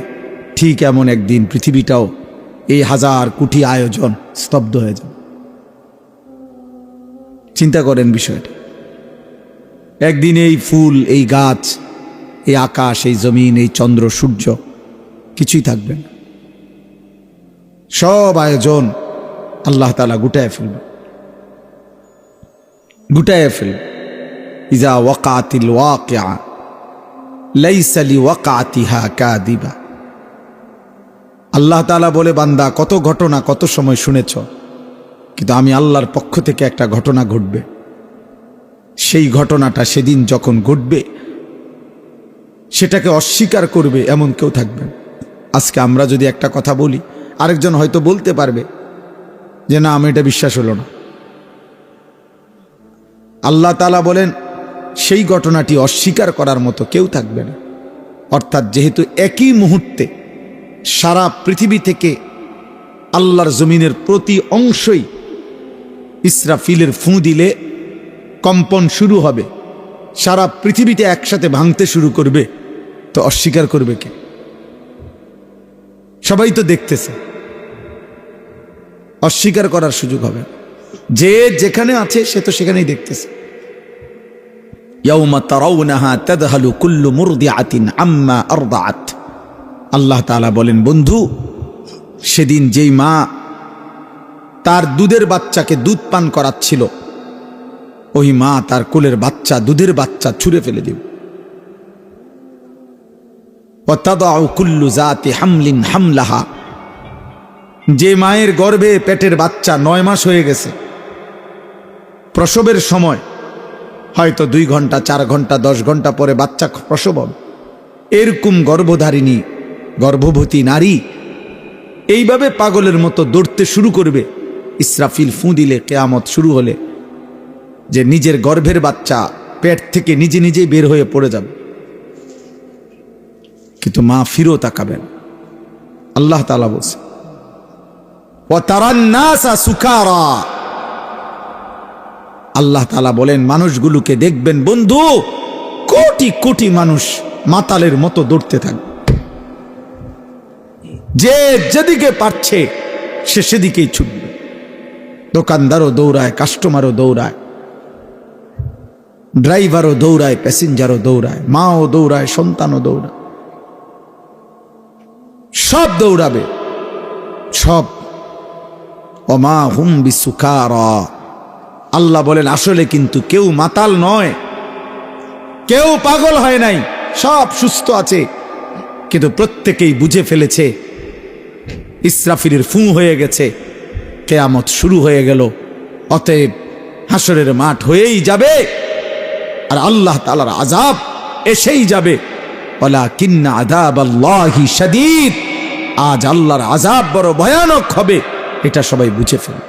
ঠিক এমন একদিন পৃথিবীটাও এই 1000 কোটি আয়োজন স্তব্ধ হয়ে যাবে। চিন্তা করেন বিষয়টা। একদিন এই ফুল, এই গাছ, এই আকাশ, এই জমিন, এই চন্দ্র সূর্য কিছুই থাকবে না। সব আয়োজন আল্লাহ তাআলা গুটায় ফেলবে। ইজা ওয়াকাতিল ওয়াকিআ লাইসা লিওয়াকাতিহা কাযিবা। আল্লাহ তাআলা বলে, বান্দা কত ঘটনা কত সময় শুনেছ, কিন্তু আমি আল্লাহর পক্ষ থেকে একটা ঘটনা ঘটবে, সেই ঘটনাটা সেদিন যখন ঘটবে সেটাকে অস্বীকার করবে এমন কেউ থাকবে না। আজকে আমরা যদি একটা কথা বলি, আরেকজন হয়তো বলতে পারবে যে না, আমি এটা বিশ্বাস হলো না। আল্লাহ তাআলা বলেন সেই ঘটনাটি অস্বীকার করার মতো কেউ থাকবে না। অর্থাৎ যেহেতু একই মুহূর্তে সারা পৃথিবী থেকে আল্লাহর জমিনের প্রতি অংশই ইসরাফিলের ফুঁ দিলে কম্পন শুরু হবে, সারা পৃথিবীতে একসাথে ভাঙতে শুরু করবে, তো অস্বীকার করবে কে? সবাই তো দেখতেছে, অস্বীকার করার সুযোগ হবে। যে যেখানে আছে সে তো সেখানেই দেখতেছে। ইয়াউমা তারাউনাহা তাযহালু কুল্লু মুরদিআতিন আম্মা আরদাআত। আল্লাহ তাআলা বলেন, বন্ধু সেদিন যেই মা তার দুধের বাচ্চাকে দুধ পান করাচ্ছিল, ওই মা তার কোলের বাচ্চা, দুধের বাচ্চা ছুঁড়ে ফেলে দিবে। ওয়া তাদাউ কুল্লু যাতি হামলিন হামলাহা। যে মায়ের গর্ভে পেটের বাচ্চা 9 মাস হয়ে গেছে, প্রসবের সময় হয়তো 2 ঘন্টা 4 ঘন্টা 10 ঘন্টা পরে বাচ্চা প্রসব হবে, এরকম গর্ভধারিণী গর্ভবতী নারী এইভাবে পাগলের মতো দৌড়তে শুরু করবে ইসরাফিল ফুঁ দিলে, কিয়ামত শুরু হলে, যে নিজের গর্ভের বাচ্চা পেট থেকে নিজে নিজেই বের হয়ে পড়ে যাবে। কিন্তু মা ফিরেও তাকাবেন। আল্লাহ তাআলা বলছে, ওয়া তারান নাসা সুকারা। আল্লাহ তাআলা বলেন, মানুষগুলোকে দেখবেন বন্ধু, কোটি কোটি মানুষ মাতালের মতো দৌড়তে থাকবে। যে যেদিকে পারছে সে সেদিকেই ছুটবে। দোকানদারও দৌড়ায়, কাস্টমারও দৌড়ায়, ড্রাইভারও দৌড়ায়, প্যাসেঞ্জারও দৌড়ায়, মাও দৌড়ায়, সন্তানও দৌড়ায়, সব দৌড়াবে, সব। ওমা হুম বিসুকারা। আল্লাহ বলেন, আসলে কিন্তু কেউ মাতাল নয়, কেউ পাগল হয় নাই, সব সুস্থ আছে, কিন্তু প্রত্যেকেই বুঝে ফেলেছে ইসরাফিলের ফুঁ হয়ে গেছে, কিয়ামত শুরু হয়ে গেল। অতএব হাসরের মাঠ হয়েই যাবে, আর আল্লাহ তাআলার আযাব এসেই যাবে। ওয়ালাকিন্না আযাবাল্লাহি শাদীদ। আজ আল্লাহর আযাব বড় ভয়ানক হবে, এটা সবাই বুঝে ফেল।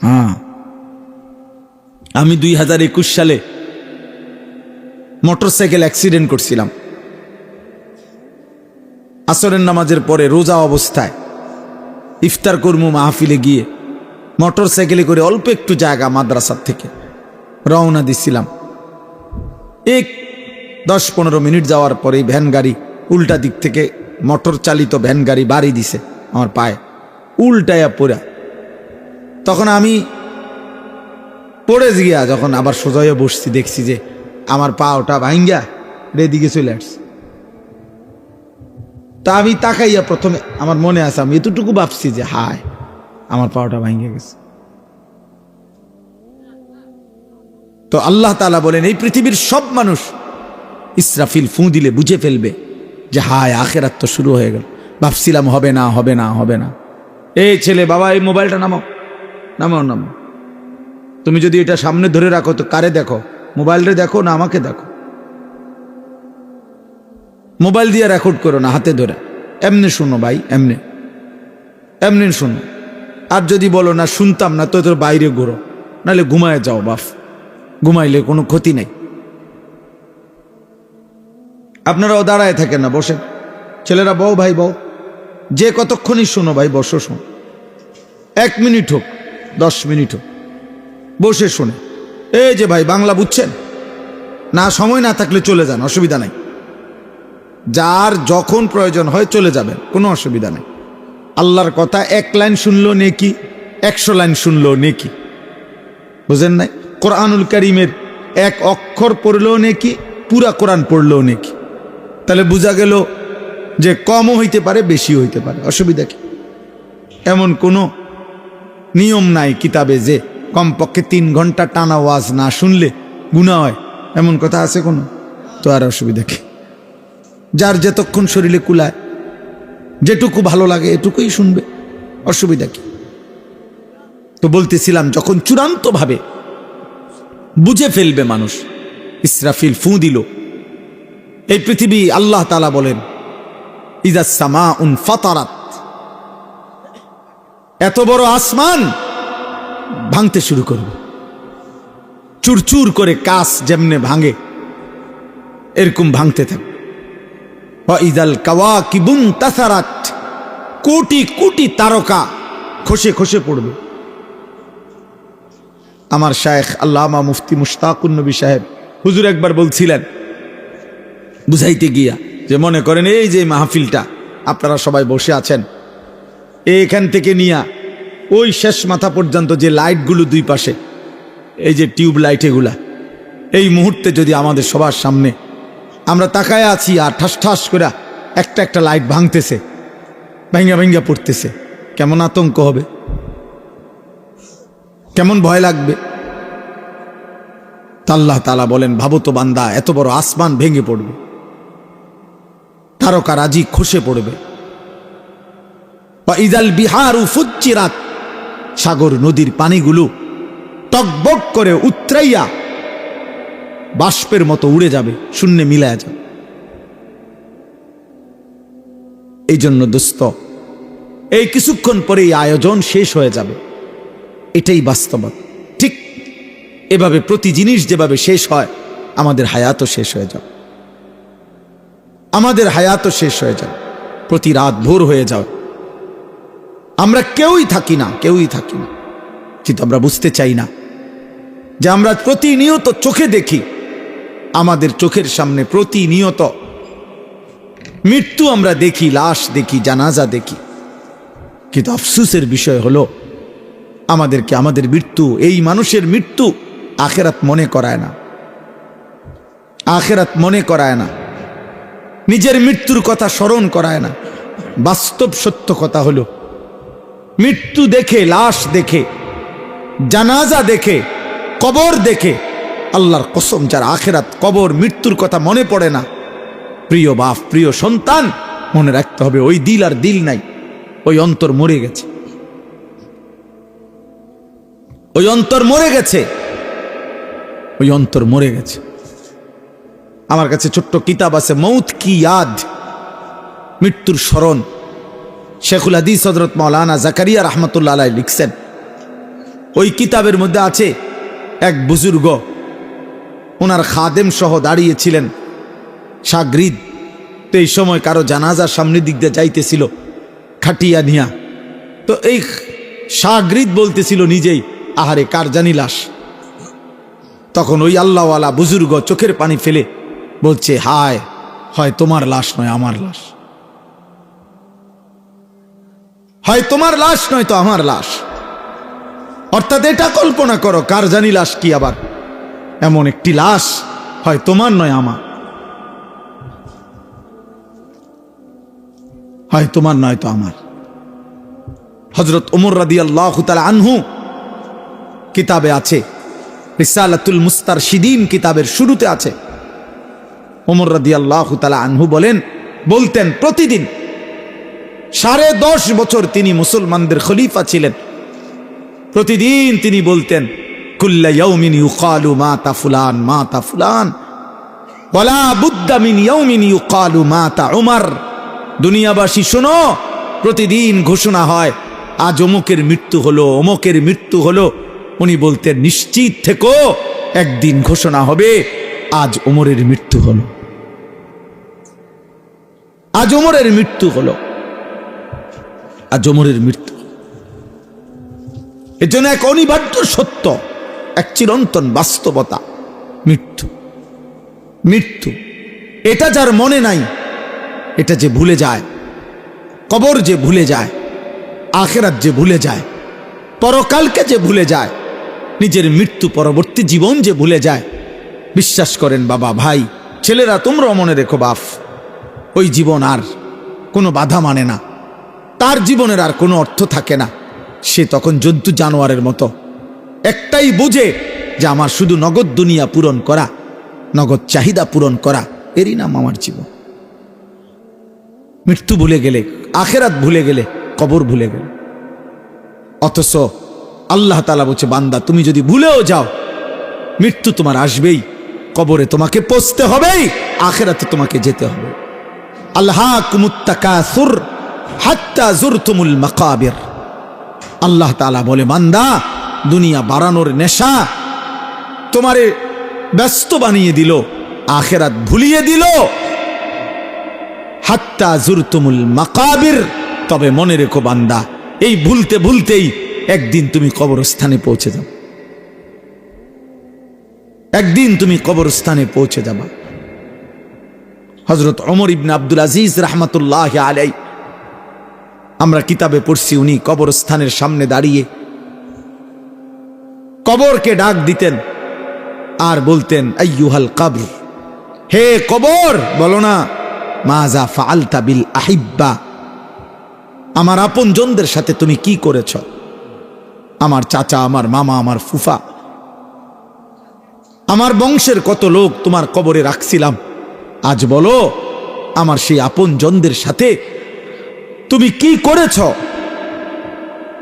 হ্যাঁ, আমি 2021 সালে মোটরসাইকেল অ্যাক্সিডেন্ট করছিলাম। আসরের নামাজের পরে রোজা অবস্থায় ইফতার কর্ম মাহফিলে গিয়ে মোটরসাইকেলে করে অল্প একটু জায়গা মাদ্রাসার থেকে রওনা দিছিলাম। 10-15 মিনিট যাওয়ার পরে ভ্যান গাড়ি উল্টা দিক থেকে মোটর চালিত ভ্যান গাড়ি বাড়ি দিছে আমার পায়ে, উল্টায়া পড়া। তখন আমি পড়ে গিয়া যখন আবার সোজা হয়ে বসছি, দেখছি যে আমার পা ওটা ভাঙ্গা এদিকে চলে আসছে। তা আমি তাকাইয়া প্রথমে আমার মনে আছে, আমি এতটুকু ভাবছি যে হায়, আমার পাওয়াটা ভেঙে গেছে। তো আল্লাহ তাআলা বলেন এই পৃথিবীর সব মানুষ ইসরাফিল ফুঁ দিলে বুঝে ফেলবে যে হায় আখিরাত তো শুরু হয়ে গেল। ভাবছিলাম হবে না হবে না হবে না। এই ছেলে, বাবা এই মোবাইলটা নামাও নামাও নামাও। তুমি যদি এটা সামনে ধরে রাখো তো কারে দেখো? মোবাইলটা দেখো না আমাকে দেখো? মোবাইল দিয়ে রেকর্ড করো না, হাতে ধরে এমনি শুনো ভাই, এমনি এমনি শুনো। আর যদি বলো না শুনতাম না, তো তোর বাইরে ঘুরো, নাহলে ঘুমায় যাও বাপ, ঘুমাইলে কোনো ক্ষতি নেই। আপনারাও দাঁড়ায় থাকেন না, বসেন। ছেলেরা বউ ভাই বউ, যে কতক্ষণই শোনো ভাই, বসো শোনো। 1 মিনিট হোক 10 মিনিট হোক বসে শোনে। এই যে ভাই বাংলা বুঝছেন না? সময় না থাকলে চলে যান, অসুবিধা নাই। যার যখন প্রয়োজন হয় চলে যাবেন, কোনো অসুবিধা নেই। আল্লাহর কথা 1 লাইন শুনলো নেকি, 100 লাইন শুনলো নেকি। বুঝেন নাই? কোরআনুল কারীমের 1 অক্ষর পড়লেও নেকি, পুরা কোরআন পড়লেও নেকি। তাহলে বোঝা গেল যে কমও হইতে পারে, বেশি হইতে পারে, অসুবিধা কি? এমন কোনো নিয়ম নাই কিতাবে যে কমপক্ষে 3 ঘন্টা টানা ওয়াজ না শুনলে গুনাহ হয়, এমন কথা আছে কোনো? তো আর অসুবিধা কি? যার যতক্ষণ শরীরে কুলায়, যেটুকু ভালো লাগে এটুকুই শুনবে, অসুবিধা কি? তো বলতেছিলাম, যখন চূড়ান্তভাবে বুঝে ফেলবে মানুষ, ইসরাফিল ফুঁ দিল, এই পৃথিবী, আল্লাহ তাআলা বলেন ইযাস সামাউন ফাতারাত, এত বড় আসমান ভাঙতে শুরু করবে। চুরচুর করে কাঁচ যেমনে ভাঙে এরকম ভাঙতে থাকবে। ওয়া ইযাল কাওয়াকিবুন তাসারাত, কোটি কোটি তারকা খসে খসে পড়বে। আমার শায়েখ আল্লামা মুফতি মুশতাকুন নবী সাহেব হুজুর একবার বলছিলেন বুঝাইতে গিয়া, যে মনে করেন এই যে মাহফিলটা আপনারা সবাই বসে আছেন, এইখান থেকে নিয়া ওই শেষ মাথা পর্যন্ত যে লাইটগুলো দুই পাশে, এই যে টিউব লাইট, এগুলা এই মুহূর্তে যদি আমাদের সবার সামনে আমরা তাকায় আছি আর ঠাস ঠাস করে একটা একটা লাইট ভাঙতেছে, ভাঙ্গা ভাঙ্গা পড়তেছে, কেমন আতঙ্ক হবে, কেমন ভয় লাগবে। আল্লাহ তাআলা বলেন, ভাবো তো বান্দা, এত বড় আসমান ভেঙে পড়বে, তারকা রাজি খসে পড়বে। ইযাল বিহারু ফুজ্জিরাত, সাগর নদীর পানিগুলো টকবক করে উতরাইয়া বাষ্পের মতো উড়ে যাবে, শূন্যে মিলায়া যাবে। এই জন্য দোস্ত, এই কিছুক্ষণ পরে এই আয়োজন শেষ হয়ে যাবে, এটাই বাস্তবতা। ঠিক এভাবে প্রতি জিনিস যেভাবে শেষ হয়, আমাদের হায়াতও শেষ হয়ে যাবে, আমাদের হায়াতও শেষ হয়ে যাবে। প্রতি রাত ভোর হয়ে যাবে, আমরা কেউই থাকি না, কেউই থাকি না। কিন্তু আমরা বুঝতে চাই না যে আমরা প্রতিনিয়ত চোখে দেখি, আমাদের চোখের সামনে প্রতিনিয়ত মৃত্যু আমরা দেখি, লাশ দেখি, জানাজা দেখি। কিন্তু আফসোসের বিষয় হলো আমাদেরকে আমাদের মৃত্যু, এই মানুষের মৃত্যু আখিরাত মনে করায় না, আখিরাত মনে করায় না, নিজের মৃত্যুর কথা স্মরণ করায় না। বাস্তব সত্য কথা হলো, মৃত্যু দেখে, লাশ দেখে, জানাজা দেখে, কবর দেখে, আল্লাহর কসম, যার আখিরাত, কবর, মৃত্যুর কথা মনে পড়ে না, প্রিয় বাপ, প্রিয় সন্তান, মনে রাখতে হবে ওই দিল আর দিল নাই, ওই অন্তর মরে গেছে, ওই অন্তর মরে গেছে, ওই অন্তর মরে গেছে। আমার কাছে ছোট্ট কিতাব আছে, মৌত কি ইয়াদ, মৃত্যুর স্মরণ। শেখুল হাদিস হযরত মাওলানা জাকারিয়া রাহমাতুল্লাহ আলাইহি লিখছেন, ওই কিতাবের মধ্যে আছে এক বুজুর্গ, ওনার খাদেম সহ দাঁড়িয়েছিলেন, শাগরিদ। তো এই সময় কারো জানাজার সামনের দিক দিয়ে যাইতেছিল খাটিয়া নিয়া, তো এই শাগরিদ বলতেছিল নিজেই, আহারে কার জানি লাশ। তখন ওই আল্লাহওয়ালা বুজুর্গ চোখের পানি ফেলে বলছে, হায়, হয় তোমার লাশ নয় আমার লাশ, হয় তোমার লাশ নয় তো আমার লাশ। অর্থাৎ এটা কল্পনা করো, কার জানি লাশ কি, আবার এমন একটি লাশ হয় তোমার নয় আমার, হয় তোমার নয় তো আমার। হযরত ওমর রাদিয়াল্লাহু তাআলা আনহু কিতাবে আছে, রিসালাতুল মুস্তারশিদিন কিতাবের শুরুতে আছে, ওমর রাদিয়াল্লাহু তাআলা আনহু বলতেন প্রতিদিন 10.5 বছর তিনি মুসলমানদের খলিফা ছিলেন, প্রতিদিন তিনি বলতেন কুল্লা ইয়াউমিন ইউকালু মাতা ফুলান মাতা ফুলান ওয়ালা বুদ্দা মিন ইয়াউমিন ইউকালু মাতা উমর। দুনিয়াবাসী শোনো, প্রতিদিন ঘোষণা হয় আজ অমুকের মৃত্যু হলো, অমুকের মৃত্যু হলো। উনি বলতেন নিশ্চিত থেকো, একদিন ঘোষণা হবে আজ ওমরের মৃত্যু হলো, আজ ওমরের মৃত্যু হলো, আজ ওমরের মৃত্যু। এর জন্য এক অনিবার্য সত্য, এক চিরন্তন বাস্তবতা, মৃত্যু। মৃত্যু এটা যার মনে নাই, এটা যে ভুলে যায়, কবর যে ভুলে যায়, আখিরাত যে ভুলে যায়, পরকালকে যে ভুলে যায়, নিজের মৃত্যু পরবর্তী জীবন যে ভুলে যায়, বিশ্বাস করেন বাবা, ভাই, ছেলেরা তোমরাও মনে রেখো বাপ, ওই জীবন আর কোনো বাধা মানে না, তার জীবনের আর কোনো অর্থ থাকে না। সে তখন জন্তু জানোয়ারের মতো, একটাই বোঝে যে আমার শুধু নগদ দুনিয়া পূরণ করা, নগদ চাহিদা পূরণ করা, এরই নাম আমার জীবন। মৃত্যু ভুলে গেলে, আখিরাত ভুলে গেলে, কবর ভুলে গেলে। অথচ আল্লাহ তাআলা বলছে বান্দা তুমি যদি ভুলেও যাও, মৃত্যু তোমার আসবেই, কবরে তোমাকে পৌঁছতে হবেই, আখিরাতে তোমাকে যেতে হবে। আলহাকুমুত তাকাসুর হাত্তা যুরতুমুল মাকাবির। আল্লাহ তাআলা বলে বান্দা দুনিয়া বাড়ানোর নেশা তোমারে ব্যস্ত বানিয়ে দিল, আখিরাত ভুলিয়ে দিল। হাত্তা যুরতুমুল মাকাবির, তবে মনে রেখো বান্দা, এই ভুলতে ভুলতেই একদিন তুমি কবরস্থানে পৌঁছে যাবে, একদিন তুমি কবরস্থানে পৌঁছে যাবা। হযরত ওমর ইবনে আব্দুল আজিজ রাহমাতুল্লাহি আলাইহি, আমরা কিতাবে পড়ছি, উনি কবরস্থানের সামনে দাঁড়িয়ে কবরকে ডাক দিতেন আর বলতেন আইয়ুহাল কবর, হে কবর বলো না মাজা ফাআলতা বিল আহিব্বা, আমার আপনজনদের সাথে তুমি কি করেছ? আমার চাচা, আমার মামা, আমার ফুফা, আমার বংশের কত লোক তোমার কবরে রাখছিলাম, আজ বলো আমার সেই আপনজনদের সাথে তুমি কি করেছ?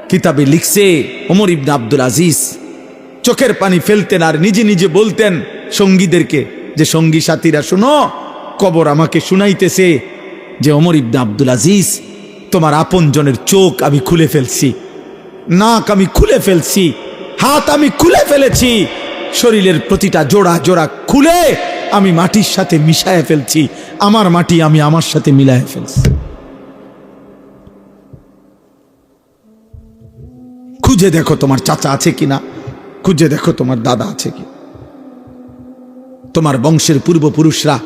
কিতাবে লিখছে ওমর ইবনে আব্দুল আজিজ চোখের পানি ফেলতেন আর নিজে নিজে বলতেন সঙ্গীদেরকে, যে সঙ্গী সাথীরা শোনো, কবর আমাকে শুনাইতেছে যে ওমর ইবনে আব্দুল আজিজ তোমার আপনজনের চোখ আমি খুলে ফেলছি, নাক আমি খুলে ফেলছি, হাত আমি খুলে ফেলেছি, শরীরের প্রতিটা জোড়া জোড়া খুলে আমি মাটির সাথে মিশায় ফেলছি, আমার মাটি আমি আমার সাথে মিলায় ফেলছি। খুঁজে দেখো তোমার চাচা আছে কিনা, খুঁজে দেখো তোমার দাদা আছে কি, তোমার বংশের পূর্বপুরুষরা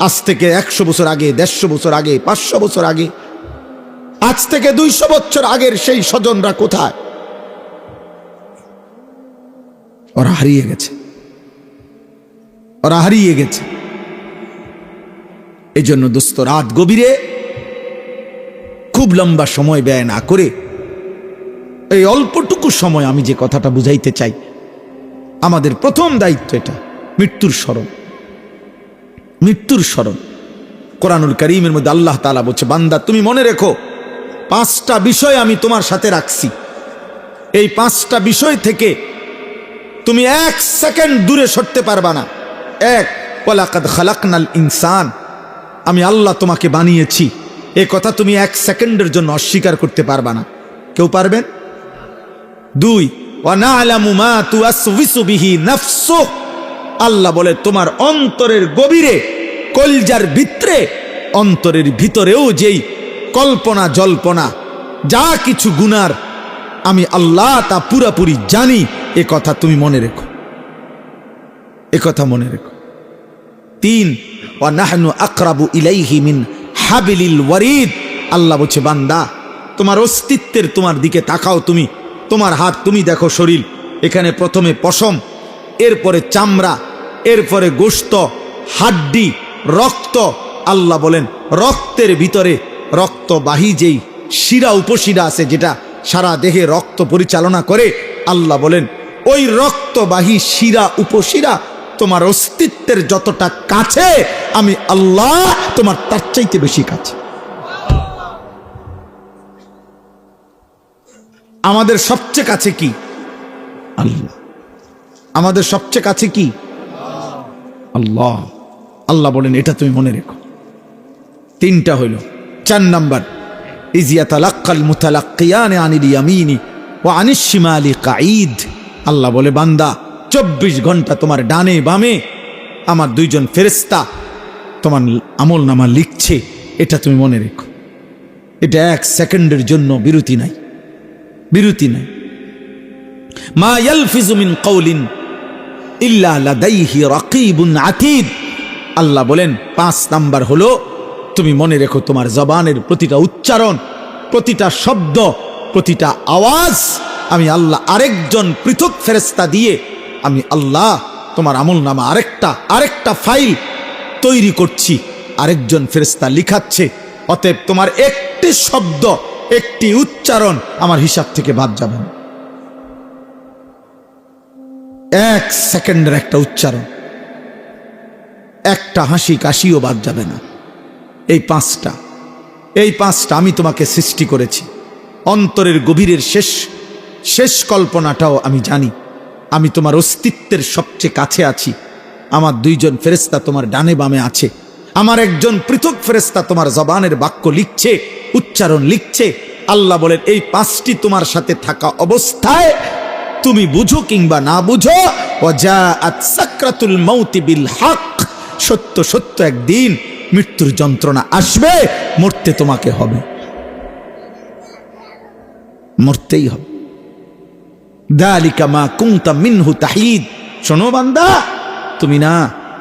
আজ থেকে 100 বছর আগে, 150 বছর আগে, 500 বছর আগে, আজ থেকে 200 বছর আগের সেই স্বজনরা কোথায়? ওরা হারিয়ে গেছে, ওরা হারিয়ে গেছে। এই জন্য দোস্ত, রাত গভীরে খুব লম্বা সময় ব্যয় না করে এই অল্পটুকু সময় আমি যে কথাটা বুঝাইতে চাই, আমাদের প্রথম দায়িত্ব এটা মৃত্যুর স্মরণ, মৃত্যুর স্মরণ। কোরআনুল কারীমের মধ্যে আল্লাহ তাআলা বলছে বান্দা তুমি মনে রেখো 5টা বিষয় আমি তোমার সাথে রাখছি, এই 5টা বিষয় থেকে তুমি 1 সেকেন্ড দূরে সরতে পারবা না। 1, ওয়ালাকাদ খালাকনাল ইনসান, আমি আল্লাহ তোমাকে বানিয়েছি, এ কথা তুমি 1 সেকেন্ডের জন্য অস্বীকার করতে পারবা না। কেউ পারবেন? 2, ওয়া না'লামু মা তুওয়াসওয়িসু বিহি নাফসুহ, আল্লাহ বলে তোমার অন্তরের গভীরে, কলজার ভিতরে, অন্তরের ভিতরেও যেই কল্পনা জল্পনা যা কিছু গুনার, আমি আল্লাহ তা পুরাপুরি জানি, এ কথা তুমি মনে রেখো, এ কথা মনে রেখো। 3, ওয়া নাহনু আকরাবু ইলাইহি মিন হাবিলিল ওয়ারিদ, আল্লাহ বলছে বান্দা তোমার অস্তিত্বের তোমার দিকে তাকাও, তুমি তোমার হাত, তুমি দেখো শরীর, এখানে প্রথমে পশম, এরপরে চামড়া, এরপরে গোশত, হাড্ডি, রক্ত। আল্লাহ বলেন রক্তের ভিতরে রক্তবাহী যেই শিরা উপশিরা আছে, যেটা সারা দেহে রক্ত পরিচালনা করে। আল্লাহ বলেন ওই রক্তবাহী শিরা উপশিরা তোমার অস্তিত্বের যতটা কাছে, আমি আল্লাহ তোমার তার চাইতে বেশি কাছে। আমাদের সবচেয়ে কাছে কি? আল্লাহ। আমাদের সবচেয়ে কাছে কি? আল্লাহ। আল্লাহ বলেন এটা তুমি মনে রেখো। তিনটা হইল। 4 নাম্বার, ইজিয়াতালাক্কাল মুতালাক্কিয়ান আনিল ইয়ামিনি ওয়া আনিশ শিমালি কাঈদ। আল্লাহ বলে বান্দা 24 ঘন্টা তোমার ডানে বামে আমার 2 জন ফেরেশতা তোমার আমল নামা লিখছে, এটা তুমি মনে রেখো। এটা 1 সেকেন্ডের জন্য বিরতি নাই, বিরতি নাই। মা ইয়ালফিজু মিন কাউলিন ইল্লা লাদাইহি রাকিবুন আতীদ। আল্লাহ বলেন 5 নাম্বার হলো তুমি মনে রেখো তোমার জবানের প্রতিটা উচ্চারণ, প্রতিটা শব্দ, প্রতিটা আওয়াজ আমি আল্লাহ আরেকজন পৃথক ফেরেশতা দিয়ে আমি আল্লাহ তোমার আমল নামা আরেকটা ফাইল তৈরি করছি, আরেকজন ফেরেশতা লিখাচ্ছে। অতএব তোমার একটি শব্দ, একটি উচ্চারণ আমার হিসাব থেকে বাদ যাবে না। 1 সেকেন্ডের একটা উচ্চারণ, একটা হাসি কাশিও বাদ যাবে না। এই 5টা আমি তোমাকে সৃষ্টি করেছি। অন্তরের গভীরের শেষ কল্পনাটাও আমি জানি। আমি তোমার অস্তিত্বের সবচেয়ে কাছে আছি। আমার 2 জন ফেরেশতা তোমার ডানে বামে আছে। আমার একজন পৃথক ফেরেশতা তোমার জবানের বাক্য লিখছে, উচ্চারণ লিখছে। আল্লাহ বলেন এই 5টি তোমার সাথে থাকা অবস্থায় তুমি বুঝো কিংবা না বুঝো, ওয়াজাআত সাকরাতুল মাউতি বিল হক, সত্য সত্য একদিন মৃত্যুর যন্ত্রণা আসবে, মরতে তোমাকে হবে, মরতেই হবে। যালিকা মা কুনতা মিনহু তাহিদ। শোনো বান্দা, তুমি না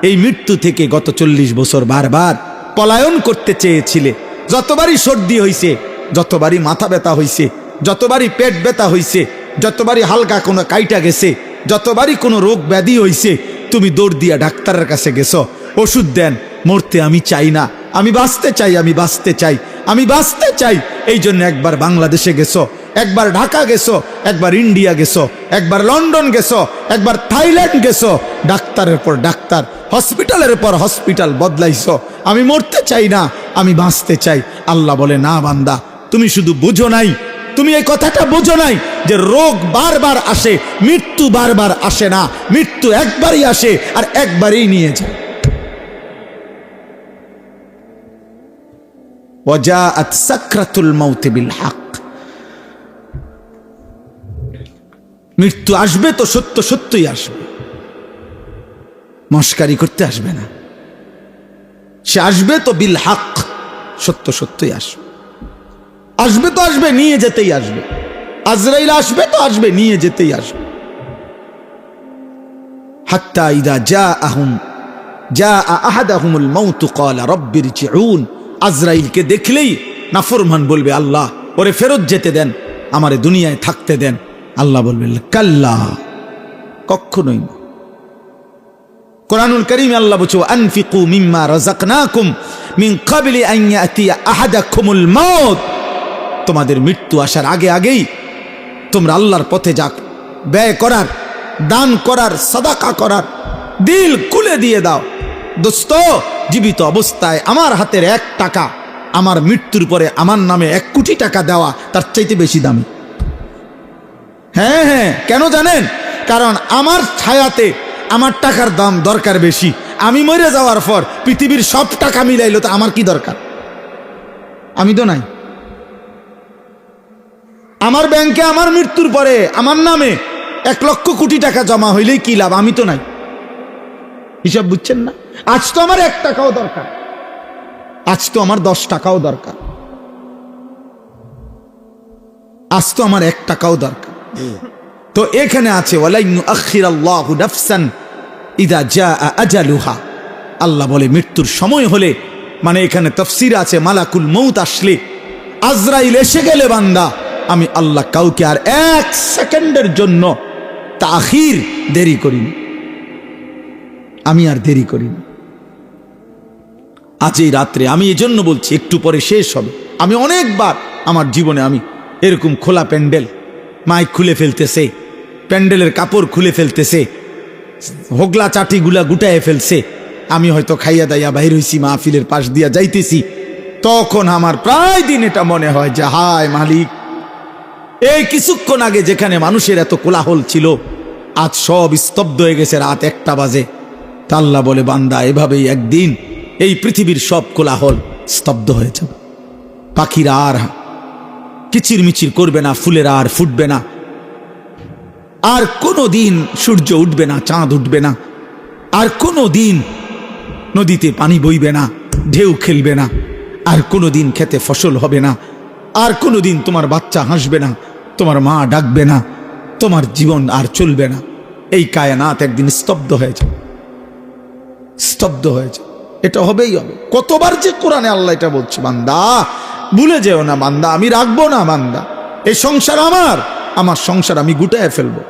এই মৃত্যু থেকে গত 40 বছর বারবার পলায়ন করতে চেয়েছিলে। যতবারই সর্দি হইছে, যতবারই মাথা ব্যথা হইছে, যতবারই পেট ব্যথা হইছে, যতবারই হালকা কোনো কাইটা গেছে, যতবারই কোনো রোগ ব্যাধি হইছে, তুমি দৌড় দিয়া ডাক্তারের কাছে গেছো, ওষুধ দেন। মরতে আমি চাই না, আমি বাঁচতে চাই, আমি বাঁচতে চাই, আমি বাঁচতে চাই। এই জন্য একবার বাংলাদেশে গেছো, একবার ঢাকা গেছো, একবার ইন্ডিয়া গেছো, একবার লন্ডন গেছো, একবার থাইল্যান্ড গেছো। ডাক্তারের পর ডাক্তার, হসপিটালের পর হসপিটাল বদলাইছো। আমি মরতে চাই না, আমি বাঁচতে চাই। আল্লাহ বলে না বান্দা, তুমি শুধু বুঝো নাই, তুমি এই কথাটা বুঝো নাই যে রোগ বারবার আসে, মৃত্যু বারবার আসে না। মৃত্যু একবারই আসে আর একবারই নিয়ে যায়। ওয়াজাআত সাকরাতুল মাউতি বিল হক। মৃত্যু আসবে তো সত্য সত্যই আসবে, মস্কারি করতে আসবে না। সে আসবে তো বিল হক, সত্য সত্যই আসবে। আসবে তো আসবে, নিয়ে যেতেই আসবে। আজরাইল আসবে তো আসবে, নিয়ে যেতেই আসবে। হাত্তা ইদা জাআ আহাদাহুমুল মাউত ক্বালা রাব্বিরজিউন। আজরাইলকে দেখলেই নাফরমান বলবে আল্লাহ ওরে ফেরত যেতে দেন, আমারে দুনিয়ায় থাকতে দেন। আল্লাহ বলবেন কাল্লা, কখনোই না। কুরআনুল কারীমে আল্লাহ বলছে আনফিকু মিম্মা রাযাকনাকুম মিন ক্বাবলি আন ইয়াতিয়া আহাদাকুমুল মাউত। তোমাদের মৃত্যু আসার আগেই তোমরা আল্লাহর পথে যা ব্যয় করার, দান করার, সাদাকা করার, দিল খুলে দিয়ে দাও। দোস্ত, জীবিত অবস্থায় আমার হাতের 1 টাকা আমার মৃত্যুর পরে আমার নামে 1 কোটি টাকা দেওয়া তার চাইতে বেশি দামি। হ্যাঁ, কেন জানেন? কারণ আমার ছায়াতে আমার টাকার দাম দরকার বেশি। আমি মরে যাওয়ার পর পৃথিবীর সব টাকা মিলাইলো তো আমার কি দরকার? আমি তো নাই। আমার ব্যাংকে আমার মৃত্যুর পরে আমার নামে 1 লক্ষ কোটি টাকা জমা হইলেই কি লাভ? আমি তো নাই। হিসাব বুঝছেন না? আজ তো আমার 1 টাকাও দরকার, আজ তো আমার 10 টাকাও দরকার, আজ তো আমার 1 টাকাও দরকার। তো এখানে আছে ওয়ালা ইউআখিরাল্লাহু নাফসান ইযা জাআ আজালুহা। আল্লাহ বলে মৃত্যুর সময় হলে, মানে এখানে তাফসীর আছে মালাকুল মউত আসলে, আজরাইল এসে গেলে বান্দা, আমি আল্লাহ কাউকে আর 1 সেকেন্ডের জন্য তাখির দেরি করিনি, আমি আর দেরি করিনি। আজ এই রাত্রে আমি এজন্য বলছি একটু পরে শেষ হবে। আমি অনেকবার আমার জীবনে আমি এরকম খোলা প্যান্ডেল, মাইক খুলে ফেলতেছে, প্যান্ডেলের কাপড় খুলে ফেলতেছে, হোগলা চাটিগুলা গুটায় ফেলছে। আমি হয়তো খাইয়া দাইয়া বাইর হইছি, মাহফিলের পাশ দিয়া যাইতেছি, তখন আমার প্রায় দিন এটা মনে হয় যে হায় মালিক, এই কিছুক্ষণ আগে যেখানে মানুষের এত কোলাহল ছিল, আজ সব স্তব্ধ হয়ে গেছে, রাত 1টা বাজে। তা আল্লাহ বলে, বান্দা এভাবেই একদিন এই পৃথিবীর সব কোলাহল স্তব্ধ হয়ে যাবে। পাখিরা আর কিচির মিচির করবে না, ফুলেরা আর ফুটবে না, আর কোনো দিন সূর্য উঠবে না, চাঁদ উঠবে না, আর কোনো দিন নদীতে পানি বইবে না, ঢেউ খেলবে না, আর কোনো দিন খেতে ফসল হবে না, আর কোনো দিন তোমার বাচ্চা হাসবে না, তোমার মা ডাকবে না, তোমার জীবন আর চলবে না। এই কায়নাত একদিন স্তব্ধ হয়ে যাবে, স্তব্ধ হয়ে যাবে। এটা হবেই হবে। কতবার যে কোরআনে আল্লাহ এটা বলছে, বান্দা ভুলে যেও না, বান্দা আমি রাখবো না, বান্দা এই সংসার আমার, আমার সংসার আমি গুটায় ফেলবো।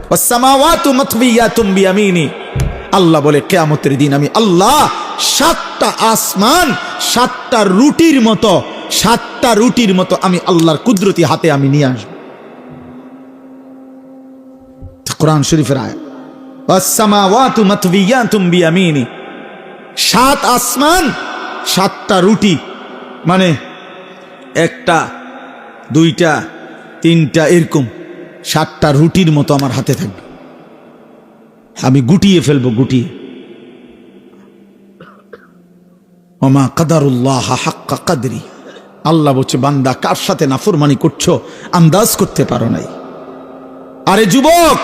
ওয়াসসামাওয়াতু মাতবিয়াতুম বিয়ামিনি, আল্লাহ বলে কিয়ামতের দিন আমি আল্লাহ 7টা আসমান 7টা রুটির মতো, 7টা রুটির মতো আমি আল্লাহর কুদরতি হাতে আমি নিয়ে আসবো। কোরআন শরীফের আয়াত, ওয়াসসামাওয়াতু মাতবিয়াতুম বিয়ামিনি, 7 আসমান 7টা রুটি, মানে 1টা 2টা 3টা এরকম 7টা রুটির মতো আমার হাতে থাকবে, আমি গুটিয়ে ফেলবো, গুটিয়ে। ওমা কাদারুল্লাহ হাক্কা কাদরি, আল্লাহ বলছে বান্দা কার সাথে নাফরমানি করছো আন্দাজ করতে পারো নাই। আরে যুবক,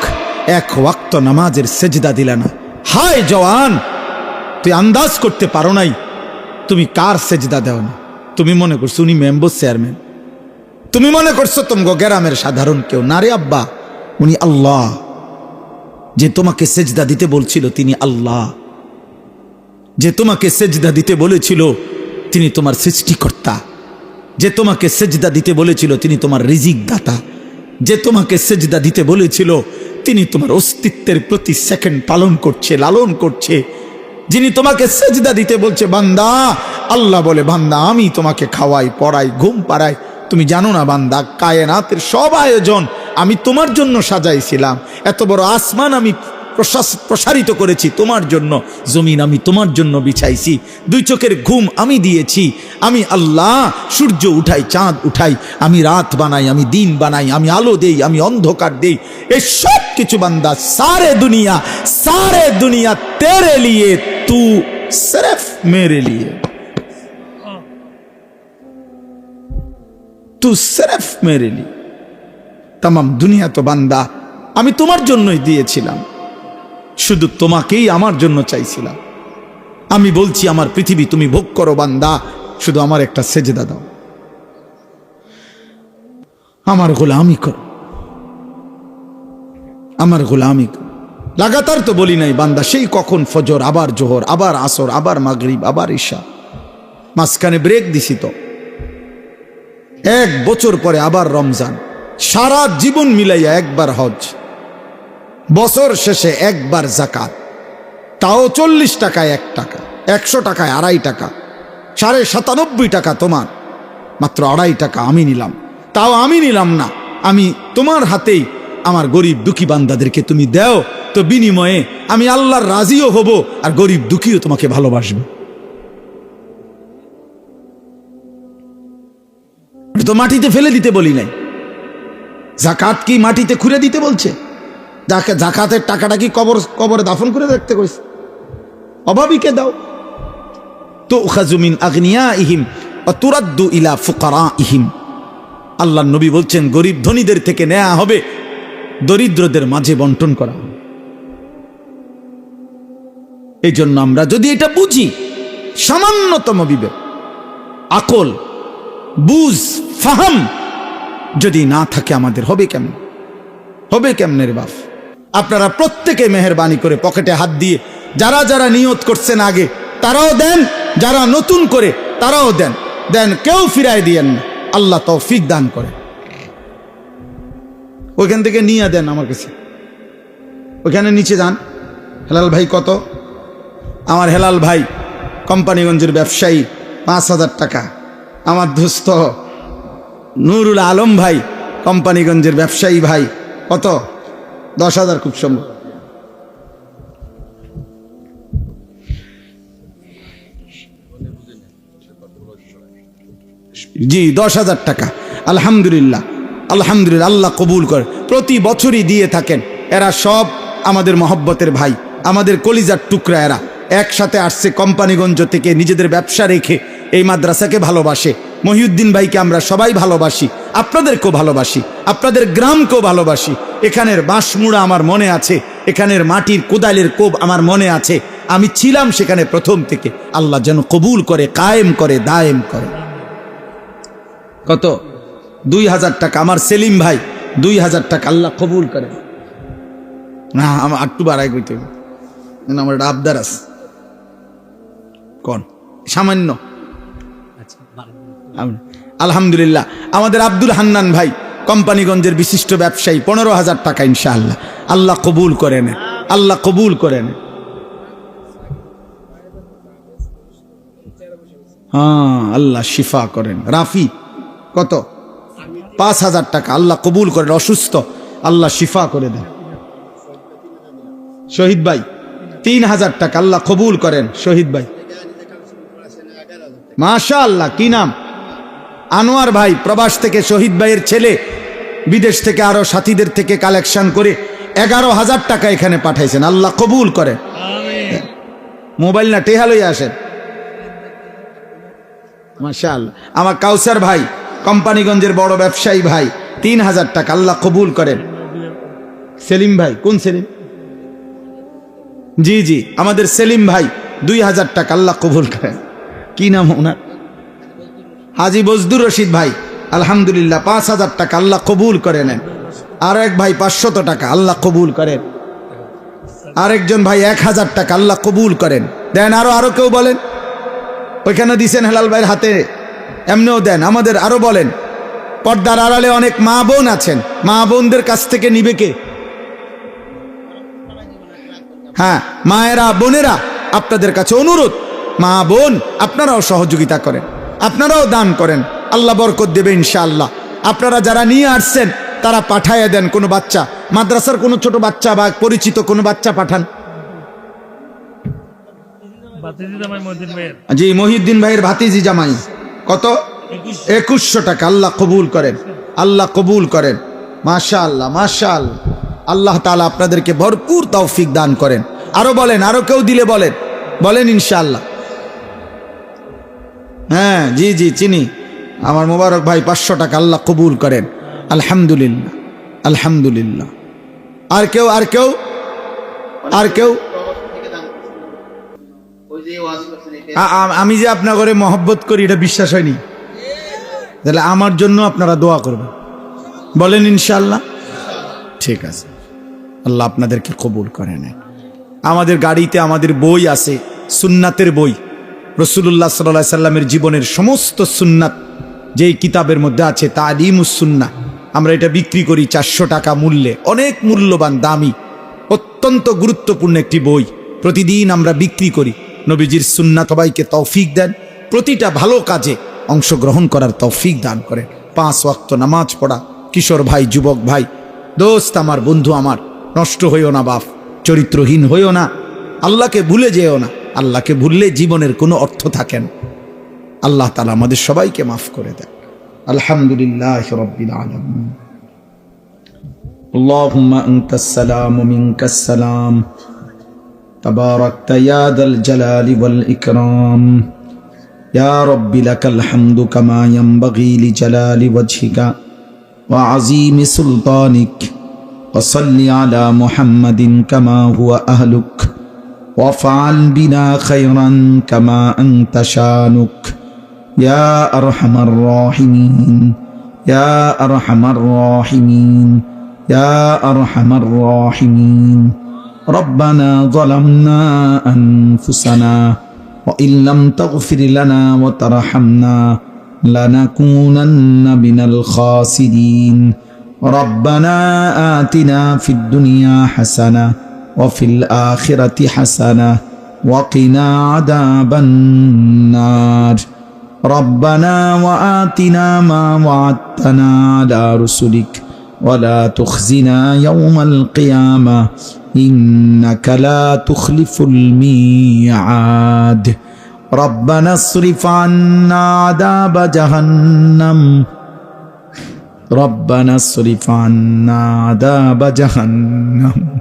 1 ওয়াক্ত নামাজের সেজদা দিলা না, হায় জওয়ান তুই আন্দাজ করতে পারো নাই তুমি কার সেজদা দেও না। তুমি মনে করছো উনি মেম্বার চেয়ারম্যান, তুমি মনে করছো তোমাকে গ্রামের সাধারণ কেউ না। রে আব্বা, উনি আল্লাহ, যে তোমাকে সেজদা দিতে বলছিল তিনি আল্লাহ, যে তোমাকে সেজদা দিতে বলেছিল তিনি তোমার সৃষ্টিকর্তা, যে তোমাকে সেজদা দিতে বলেছিল তিনি তোমার রিজিক দাতা, যে তোমাকে সেজদা দিতে বলেছিল তিনি তোমার অস্তিত্বের প্রতি সেকেন্ড পালন করছে, লালন করছে, যিনি তোমাকে সেজদা দিতে বলছে বান্দা। আল্লাহ বলে বান্দা আমি তোমাকে খাওয়াই, পড়াই, ঘুম পাড়াই, তুমি জানো না বান্দা কায়নাতের সব আয়োজন আমি তোমার জন্য সাজাইছিলাম। এত বড় আসমান আমি প্রসারিত করেছি তোমার জন্য, জমিন আমি তোমার জন্য বিছাইছি, 2 চোখের ঘুম আমি দিয়েছি, আমি আল্লাহ সূর্য উঠাই, চাঁদ উঠাই, আমি রাত বানাই, আমি দিন বানাই, আমি আলো দেই, আমি অন্ধকার দেই, এই সব কিছু বান্দা সারে দুনিয়া তেরে লিয়ে, তু সির্ফ মেরে লিয়ে, তু সির্ফ মেরে লিয়ে। তাম দুনিয়া তো বান্দা আমি তোমার জন্যই দিয়েছিলাম, শুধু তোমাকেই আমার জন্য চাইছিলাম। আমি বলছি আমার পৃথিবী তুমি ভোগ করো বান্দা, শুধু আমার একটা সেজদা দাও, আমার গোলামি করো, আমার গোলামি করো। লাগাতার তো বলি নাই বান্দা, সেই কখন ফজর, আবার জোহর, আবার আসর, আবার মাগরিব, আবার ঈশা, মাঝখানে ব্রেক দিছি তো। 1 বছর পরে আবার রমজান, সারা জীবন মিলাইয়া একবার হজ, বছর শেষে একবার যাকাত, তাও 40 টাকায় 1 টাকা, 100 টাকায় 2.5 টাকা, 97.5 টাকা তোমার, মাত্র 2.5 টাকা আমি নিলাম। তাও আমি নিলাম না, আমি তোমার হাতেই আমার গরিব দুঃখী বান্দাদেরকে তুমি দাও, তো বিনিময়ে আমি আল্লাহর রাজিও হব, আর গরিব দুঃখীও তোমাকে ভালোবাসবে। তো মাটিতে ফেলে দিতে বলি নাই, যাকাত কি মাটিতে খুঁড়ে দিতে বলছে? যাকাতের টাকাটা কি কবরে দাফন করে রাখতে কইছে? অভাবীকে দাও। তো উখাযু মিন আগনিয়াইহিম ওয়া তুরাদ্দু ইলা ফুকারাইহিম, আল্লাহর নবী বলছেন গরিব ধনীদের থেকে নেওয়া হবে, দরিদ্রদের মাঝে বন্টন করা হবে। এই জন্য আমরা যদি এটা বুঝি, সামান্যতম বিবেক, আকল, বুঝ, ফাহাম যদি না থাকে আমাদের, হবে কেমন? হবে কেমনের বাপ? আপনারা প্রত্যেকে মেহেরবানি করে পকেটে হাত দিয়ে যারা যারা নিয়ত করছেন আগে তারাও দেন, যারা নতুন করে তারাও দেন, কেউ ফিরায় দিয়েন না, আল্লাহ তৌফিক দান করে। ওইখান থেকে নিয়ে দেন আমার কাছে, ওইখানে নিচে যান। হেলাল ভাই কত? আমার হেলাল ভাই কোম্পানিগঞ্জের ব্যবসায়ী, 5,000 টাকা। আমার দোস্ত নুরুল আলম ভাই কোম্পানিগঞ্জের ব্যবসায়ী ভাই। কত? 10,000 খুব সম্ভব। জি, 10,000 টাকা। আলহামদুলিল্লাহ, আলহামদুলিল্লাহ, আল্লাহ কবুল করে। প্রতি বছরই দিয়ে থাকেন। এরা সব আমাদের মহব্বতের ভাই, আমাদের কলিজার টুকরা। এরা একসাথে আসছে কোম্পানিগঞ্জ থেকে, নিজেদের ব্যবসা রেখে এই মাদ্রাসাকে ভালোবাসে। মহিউদ্দিন ভাইকে আমরা সবাই ভালোবাসি, আপনাদেরকেও ভালোবাসি, আপনাদের গ্রামকেও ভালোবাসি। এখানের বাঁশমুড়া আমার মনে আছে, এখানের মাটির কোদালের কোব আমার মনে আছে। আমি ছিলাম সেখানে প্রথম থেকে। আল্লাহ যেন কবুল করে, কায়েম করে, দায়েম করে। কত? 2,000 টাকা। আমার সেলিম ভাই 2,000 টাকা। আল্লাহ কবুল করে। না, আমার একটু বাড়াই কইতে হবে, আমার একটা আবদার আছে। কোন? সামান্য। আলহামদুলিল্লাহ। আমাদের আব্দুল হান্নান ভাই কোম্পানিগঞ্জের বিশিষ্ট ব্যবসায়ী, 15,000 টাকা ইনশাআল্লাহ। আল্লাহ কবুল করেন, আল্লাহ কবুল করেন। হ্যাঁ, আল্লাহ শিফা করেন। রাফি কত? 5,000 টাকা। আল্লাহ কবুল করেন। অসুস্থ, আল্লাহ শিফা করে দেন। শহীদ ভাই 3,000 টাকা। আল্লাহ কবুল করেন। শহীদ ভাই মাশাআল্লাহ। কি নাম? আনোয়ার ভাই প্রবাস থেকে, শহীদ ভাইয়ের ছেলে বিদেশ থেকে আরো সাথীদের থেকে কালেকশন করে 11,000 টাকা এখানে পাঠাইছেন। আল্লাহ কবুল করেন। মোবাইল না টেহালই আসেন। মাশাআল্লাহ। আমার কাউসার ভাই কোম্পানিগঞ্জের বড় ব্যবসায়ী ভাই 3,000 টাকা। আল্লাহ কবুল করেন। সেলিম ভাই, কোন সেলিম? জি জি, আমাদের সেলিম ভাই 2,000 টাকা। আল্লাহ কবুল করেন। কি নাম ওনার? হাজি বজদুর রশিদ ভাই আলহামদুলিল্লাহ 5,000 টাকা। আল্লাহ কবুল করে নেন। আর এক ভাই 500 টাকা। আল্লাহ কবুল করেন। আরেকজন ভাই 1,000 টাকা। আল্লাহ কবুল করেন। দেন আরো কেউ বলেন। ওইখানে দিছেন হেলাল ভাইয়ের হাতে, এমনিও দেন। আমাদের আরো বলেন। পর্দার আড়ালে অনেক মা বোন আছেন, মা বোনদের কাছ থেকে নিবে কে? হ্যাঁ, মায়েরা, বোনেরা, আপনাদের কাছে অনুরোধ, মা বোন আপনারাও সহযোগিতা করেন, আপনারাও দান করেন। আল্লাহ বরকত দেবে ইনশাআল্লাহ। আপনারা যারা নিয়ে আসছেন তারা পাঠাইয়া দেন। কোনো বাচ্চা, মাদ্রাসার কোনো ছোট বাচ্চা বা পরিচিত কোনো বাচ্চা পাঠান। জি, মহিউদ্দিন ভাইয়ের ভাতিজি জামাই। কত? 2,100 টাকা। আল্লাহ কবুল করেন, আল্লাহ কবুল করেন। মাশাআল্লাহ, মাশাআল্লাহ। আল্লাহ তাআলা আপনাদেরকে ভরপুর তৌফিক দান করেন। আরো বলেন, আরো কেউ দিলে বলেন, বলেন ইনশাআল্লাহ। হ্যাঁ, জি জি, চিনি। আমার মোবারক ভাই 500 টাকা। আল্লাহ কবুল করেন। আলহামদুলিল্লাহ, আলহামদুলিল্লাহ। আর কেউ? আর কেউ? আর কেউ? আমি যে আপনার ঘরে মহব্বত করি এটা বিশ্বাস হয়নি? তাহলে আমার জন্য আপনারা দোয়া করবেন, বলেন ইনশাআল্লাহ। ঠিক আছে, আল্লাহ আপনাদেরকে কবুল করে নেন। আমাদের গাড়িতে আমাদের বই আছে, সুন্নাতের বই। রাসূলুল্লাহ সাল্লাল্লাহু আলাইহি সাল্লামের জীবনের সমস্ত সুন্নাত যেই কিতাবের মধ্যে আছে, তালিমুস সুন্নাহ। আমরা এটা বিক্রি করি 400 টাকা মূল্যে। অনেক মূল্যবান, দামি, অত্যন্ত গুরুত্বপূর্ণ একটি বই। প্রতিদিন আমরা বিক্রি করি। নবীজির সুন্নাত সবাইকে তৌফিক দেন, প্রতিটা ভালো কাজে অংশগ্রহণ করার তৌফিক দান করেন। 5 ওয়াক্ত নামাজ পড়া। কিশোর ভাই, যুবক ভাই, দোস্ত আমার, বন্ধু আমার, নষ্ট হইও না বাপ, চরিত্রহীন হইও না, আল্লাহকে ভুলে যেও না। আল্লাহকে ভুললে জীবনের কোনো অর্থ থাকে না। আল্লাহ তাআলা আমাদের সবাইকে মাফ করে দেন। আলহামদুলিল্লাহ রাব্বিল আলামিন। আল্লাহুম্মা আনতাস সালাম ওয়া মিনকাস সালাম। তাবারাকতা ইয়া যাল জালালি ওয়াল ইকরাম। ইয়া রাব্বি লাকাল হামদু কামা ইয়ানবাগি লিজালালি ওয়াজহিকা ওয়া আযীমি সুলতানিক। ওয়া সাল্লি আলা মুহাম্মাদিন কামা হুয়া আহলুক। وافعل بنا خيرا كما أنت شانك يا أرحم الراحمين يا أرحم الراحمين يا أرحم الراحمين. ربنا ظلمنا أنفسنا وإن لم تغفر لنا وترحمنا لنكونن من الخاسرين. ربنا آتنا في الدنيا حسنة وفي الآخرة حسنة وقنا عذاب النار. ربنا وآتنا ما وعدتنا على رسلك ولا تخزنا يوم القيامة إنك لا تخلف الميعاد ربنا اصرف عنا عذاب جهنم ربنا اصرف عنا عذاب جهنم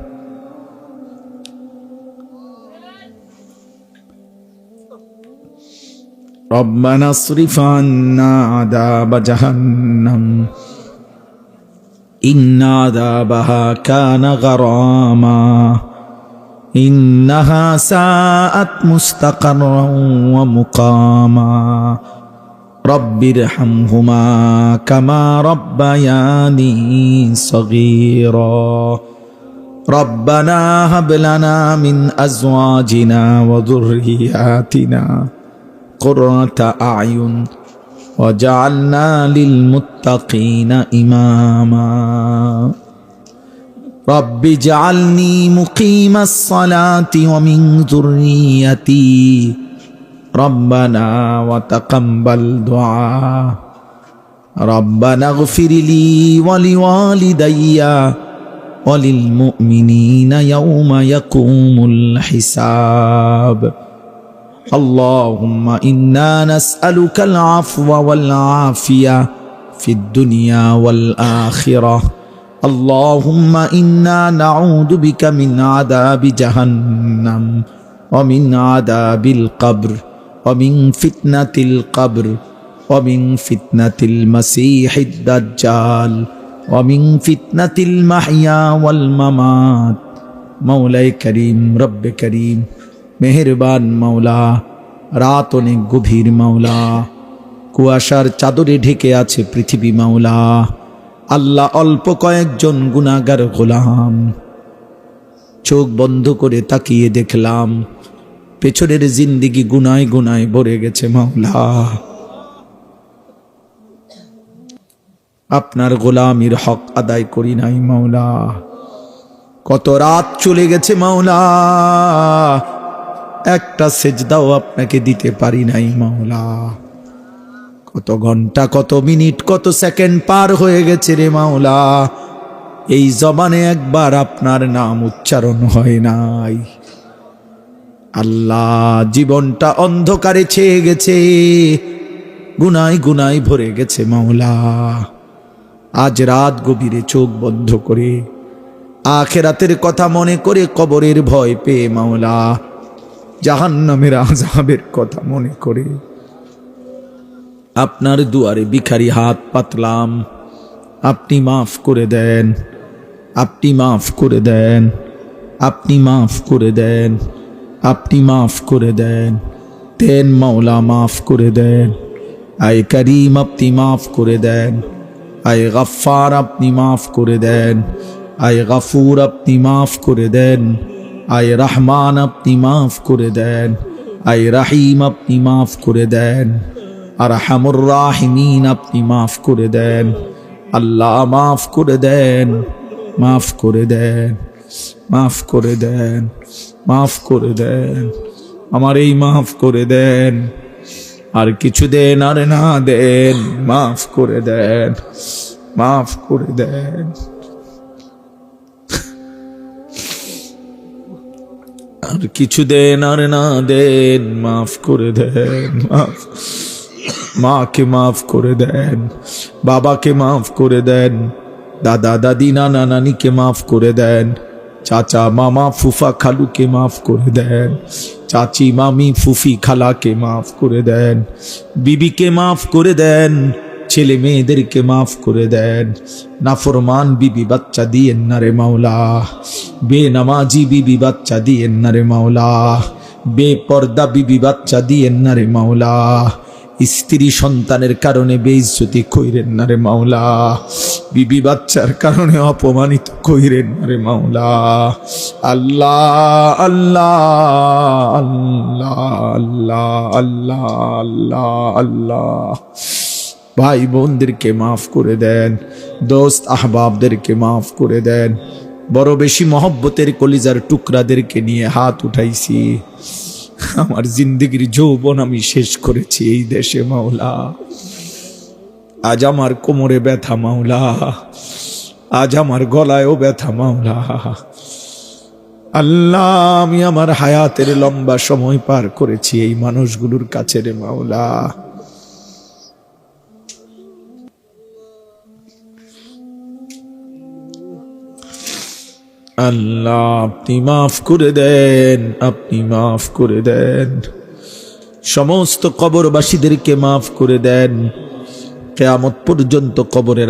ربنا اصرف عنا عذاب جهنم إن عذابها كان غراما إنها ساءت مستقرا ومقاما رب ارحمهما كما ربياني صغيرا ربنا هب لنا من أزواجنا وذرياتنا قرة أعين وجعلنا للمتقين إماما رب اجعلني مقيم الصلاة ومن ذريتي ربنا وتقبل دعاء ربنا اغفر لي ولوالدي وللمؤمنين يوم يقوم الحساب اللهم إنا نسألك العفو والعافية في الدنيا والآخرة اللهم إنا نعوذ بك من عذاب جهنم ومن عذاب القبر ومن فتنة القبر ومن فتنة المسيح الدجال ومن فتنة المحيا والممات مولاي كريم رب كريم মেহেরবান মাওলা রাত অনেক গভীর মাওলা কুয়াশার চাদরে ঢেকে আছে পৃথিবী মাওলা আল্লাহ অল্প কয়েকজন গুনাহগার গোলাম চোখ বন্ধ করে তাকিয়ে দেখলাম পেছনের জিন্দেগি গুনায় গুনায় ভরে গেছে মাওলা আপনার গোলামির হক আদায় করি নাই মাওলা কত রাত চলে গেছে মাওলা একটা সেজদাও আপনাকে দিতে পারি নাই মাওলা কত ঘন্টা কত মিনিট কত সেকেন্ড পার হয়ে গেছে রে মাওলা এই জবানে একবার আপনার নাম উচ্চারণ হয় নাই আল্লাহ জীবনটা অন্ধকারে ছেয়ে গেছে গুনায় গুনায় ভরে গেছে মাওলা আজ রাত গভীরে চোখ বন্ধ করে আখিরাতের কথা মনে করে কবরের ভয় পেয়ে মাওলা জাহান্নামের আযাবের কথা মনে করে আপনার দুয়ারে ভিখারি হাত পাতলাম আপনি মাফ করে দেন আপনি মাফ করে দেন আপনি মাফ করে দেন আপনি মাফ করে দেন দেন মাওলা মাফ করে দেন আয় করিম আপনি মাফ করে দেন আয় গফফার আপনি মাফ করে দেন আয় গফুর আপনি মাফ করে দেন আয় রহমান আপনি মাফ করে দেন আয় রহিম আপনি মাফ করে দেন আরহামুর রাহিমিন আপনি মাফ করে দেন আল্লাহ মাফ করে দেন মাফ করে দেন মাফ করে দেন মাফ করে দেন আমার এই মাফ করে দেন আর কিছু দেন আর না দেন মাফ করে দেন মাফ করে দেন আর কিছু দেন আর না দেন মাফ করে দেন মাফ মাকে মাফ করে দেন বাবাকে মাফ করে দেন দাদা দাদি নানা নানিকে মাফ করে দেন চাচা মামা ফুফা খালুকে মাফ করে দেন চাচি মামি ফুফি খালাকে মাফ করে দেন বিবিকে মাফ করে দেন ছেলে মেয়েদেরকে মাফ করে দেন নাফরমান বিবি বাচ্চা দিয়েন না রে মাওলা বেনামাজি বিবি বাচ্চা দিয়েন না রে মাওলা বেপর্দা বিবি বাচ্চা দিয়েন না রে মাওলা স্ত্রী সন্তানের কারণে বেইজ্জতি কইরেন না রে মাওলা বিবি বাচ্চার কারণে অপমানিত কইরেন না রে মাওলা আল্লাহ আল্লাহ আল্লাহ আল্লাহ আল্লাহ আল্লাহ আল্লাহ ভাই বোনদেরকে মাফ করে দেন দোস্ত আহবাবদেরকে মাফ করে দেন বড় বেশি মহব্বতের কলিজার টুকরাদেরকে নিয়ে হাত উঠাইছি আমার জিন্দেগির যৌবন আমি শেষ করেছি এই দেশে মাওলা। আজ আমার কোমরে ব্যথা মাওলা, আজ আমার গলায়ও ব্যথা মাওলা। আল্লাহ, আমি আমার হায়াতের লম্বা সময় পার করেছি এই মানুষগুলোর কাছে রে মাওলা। আল্লাহ, আপনি মাফ করে দেন, আপনি মাফ করে দেন, সমস্ত কবরবাসীদেরকে মাফ করে দেন। কিয়ামত পর্যন্ত কবরের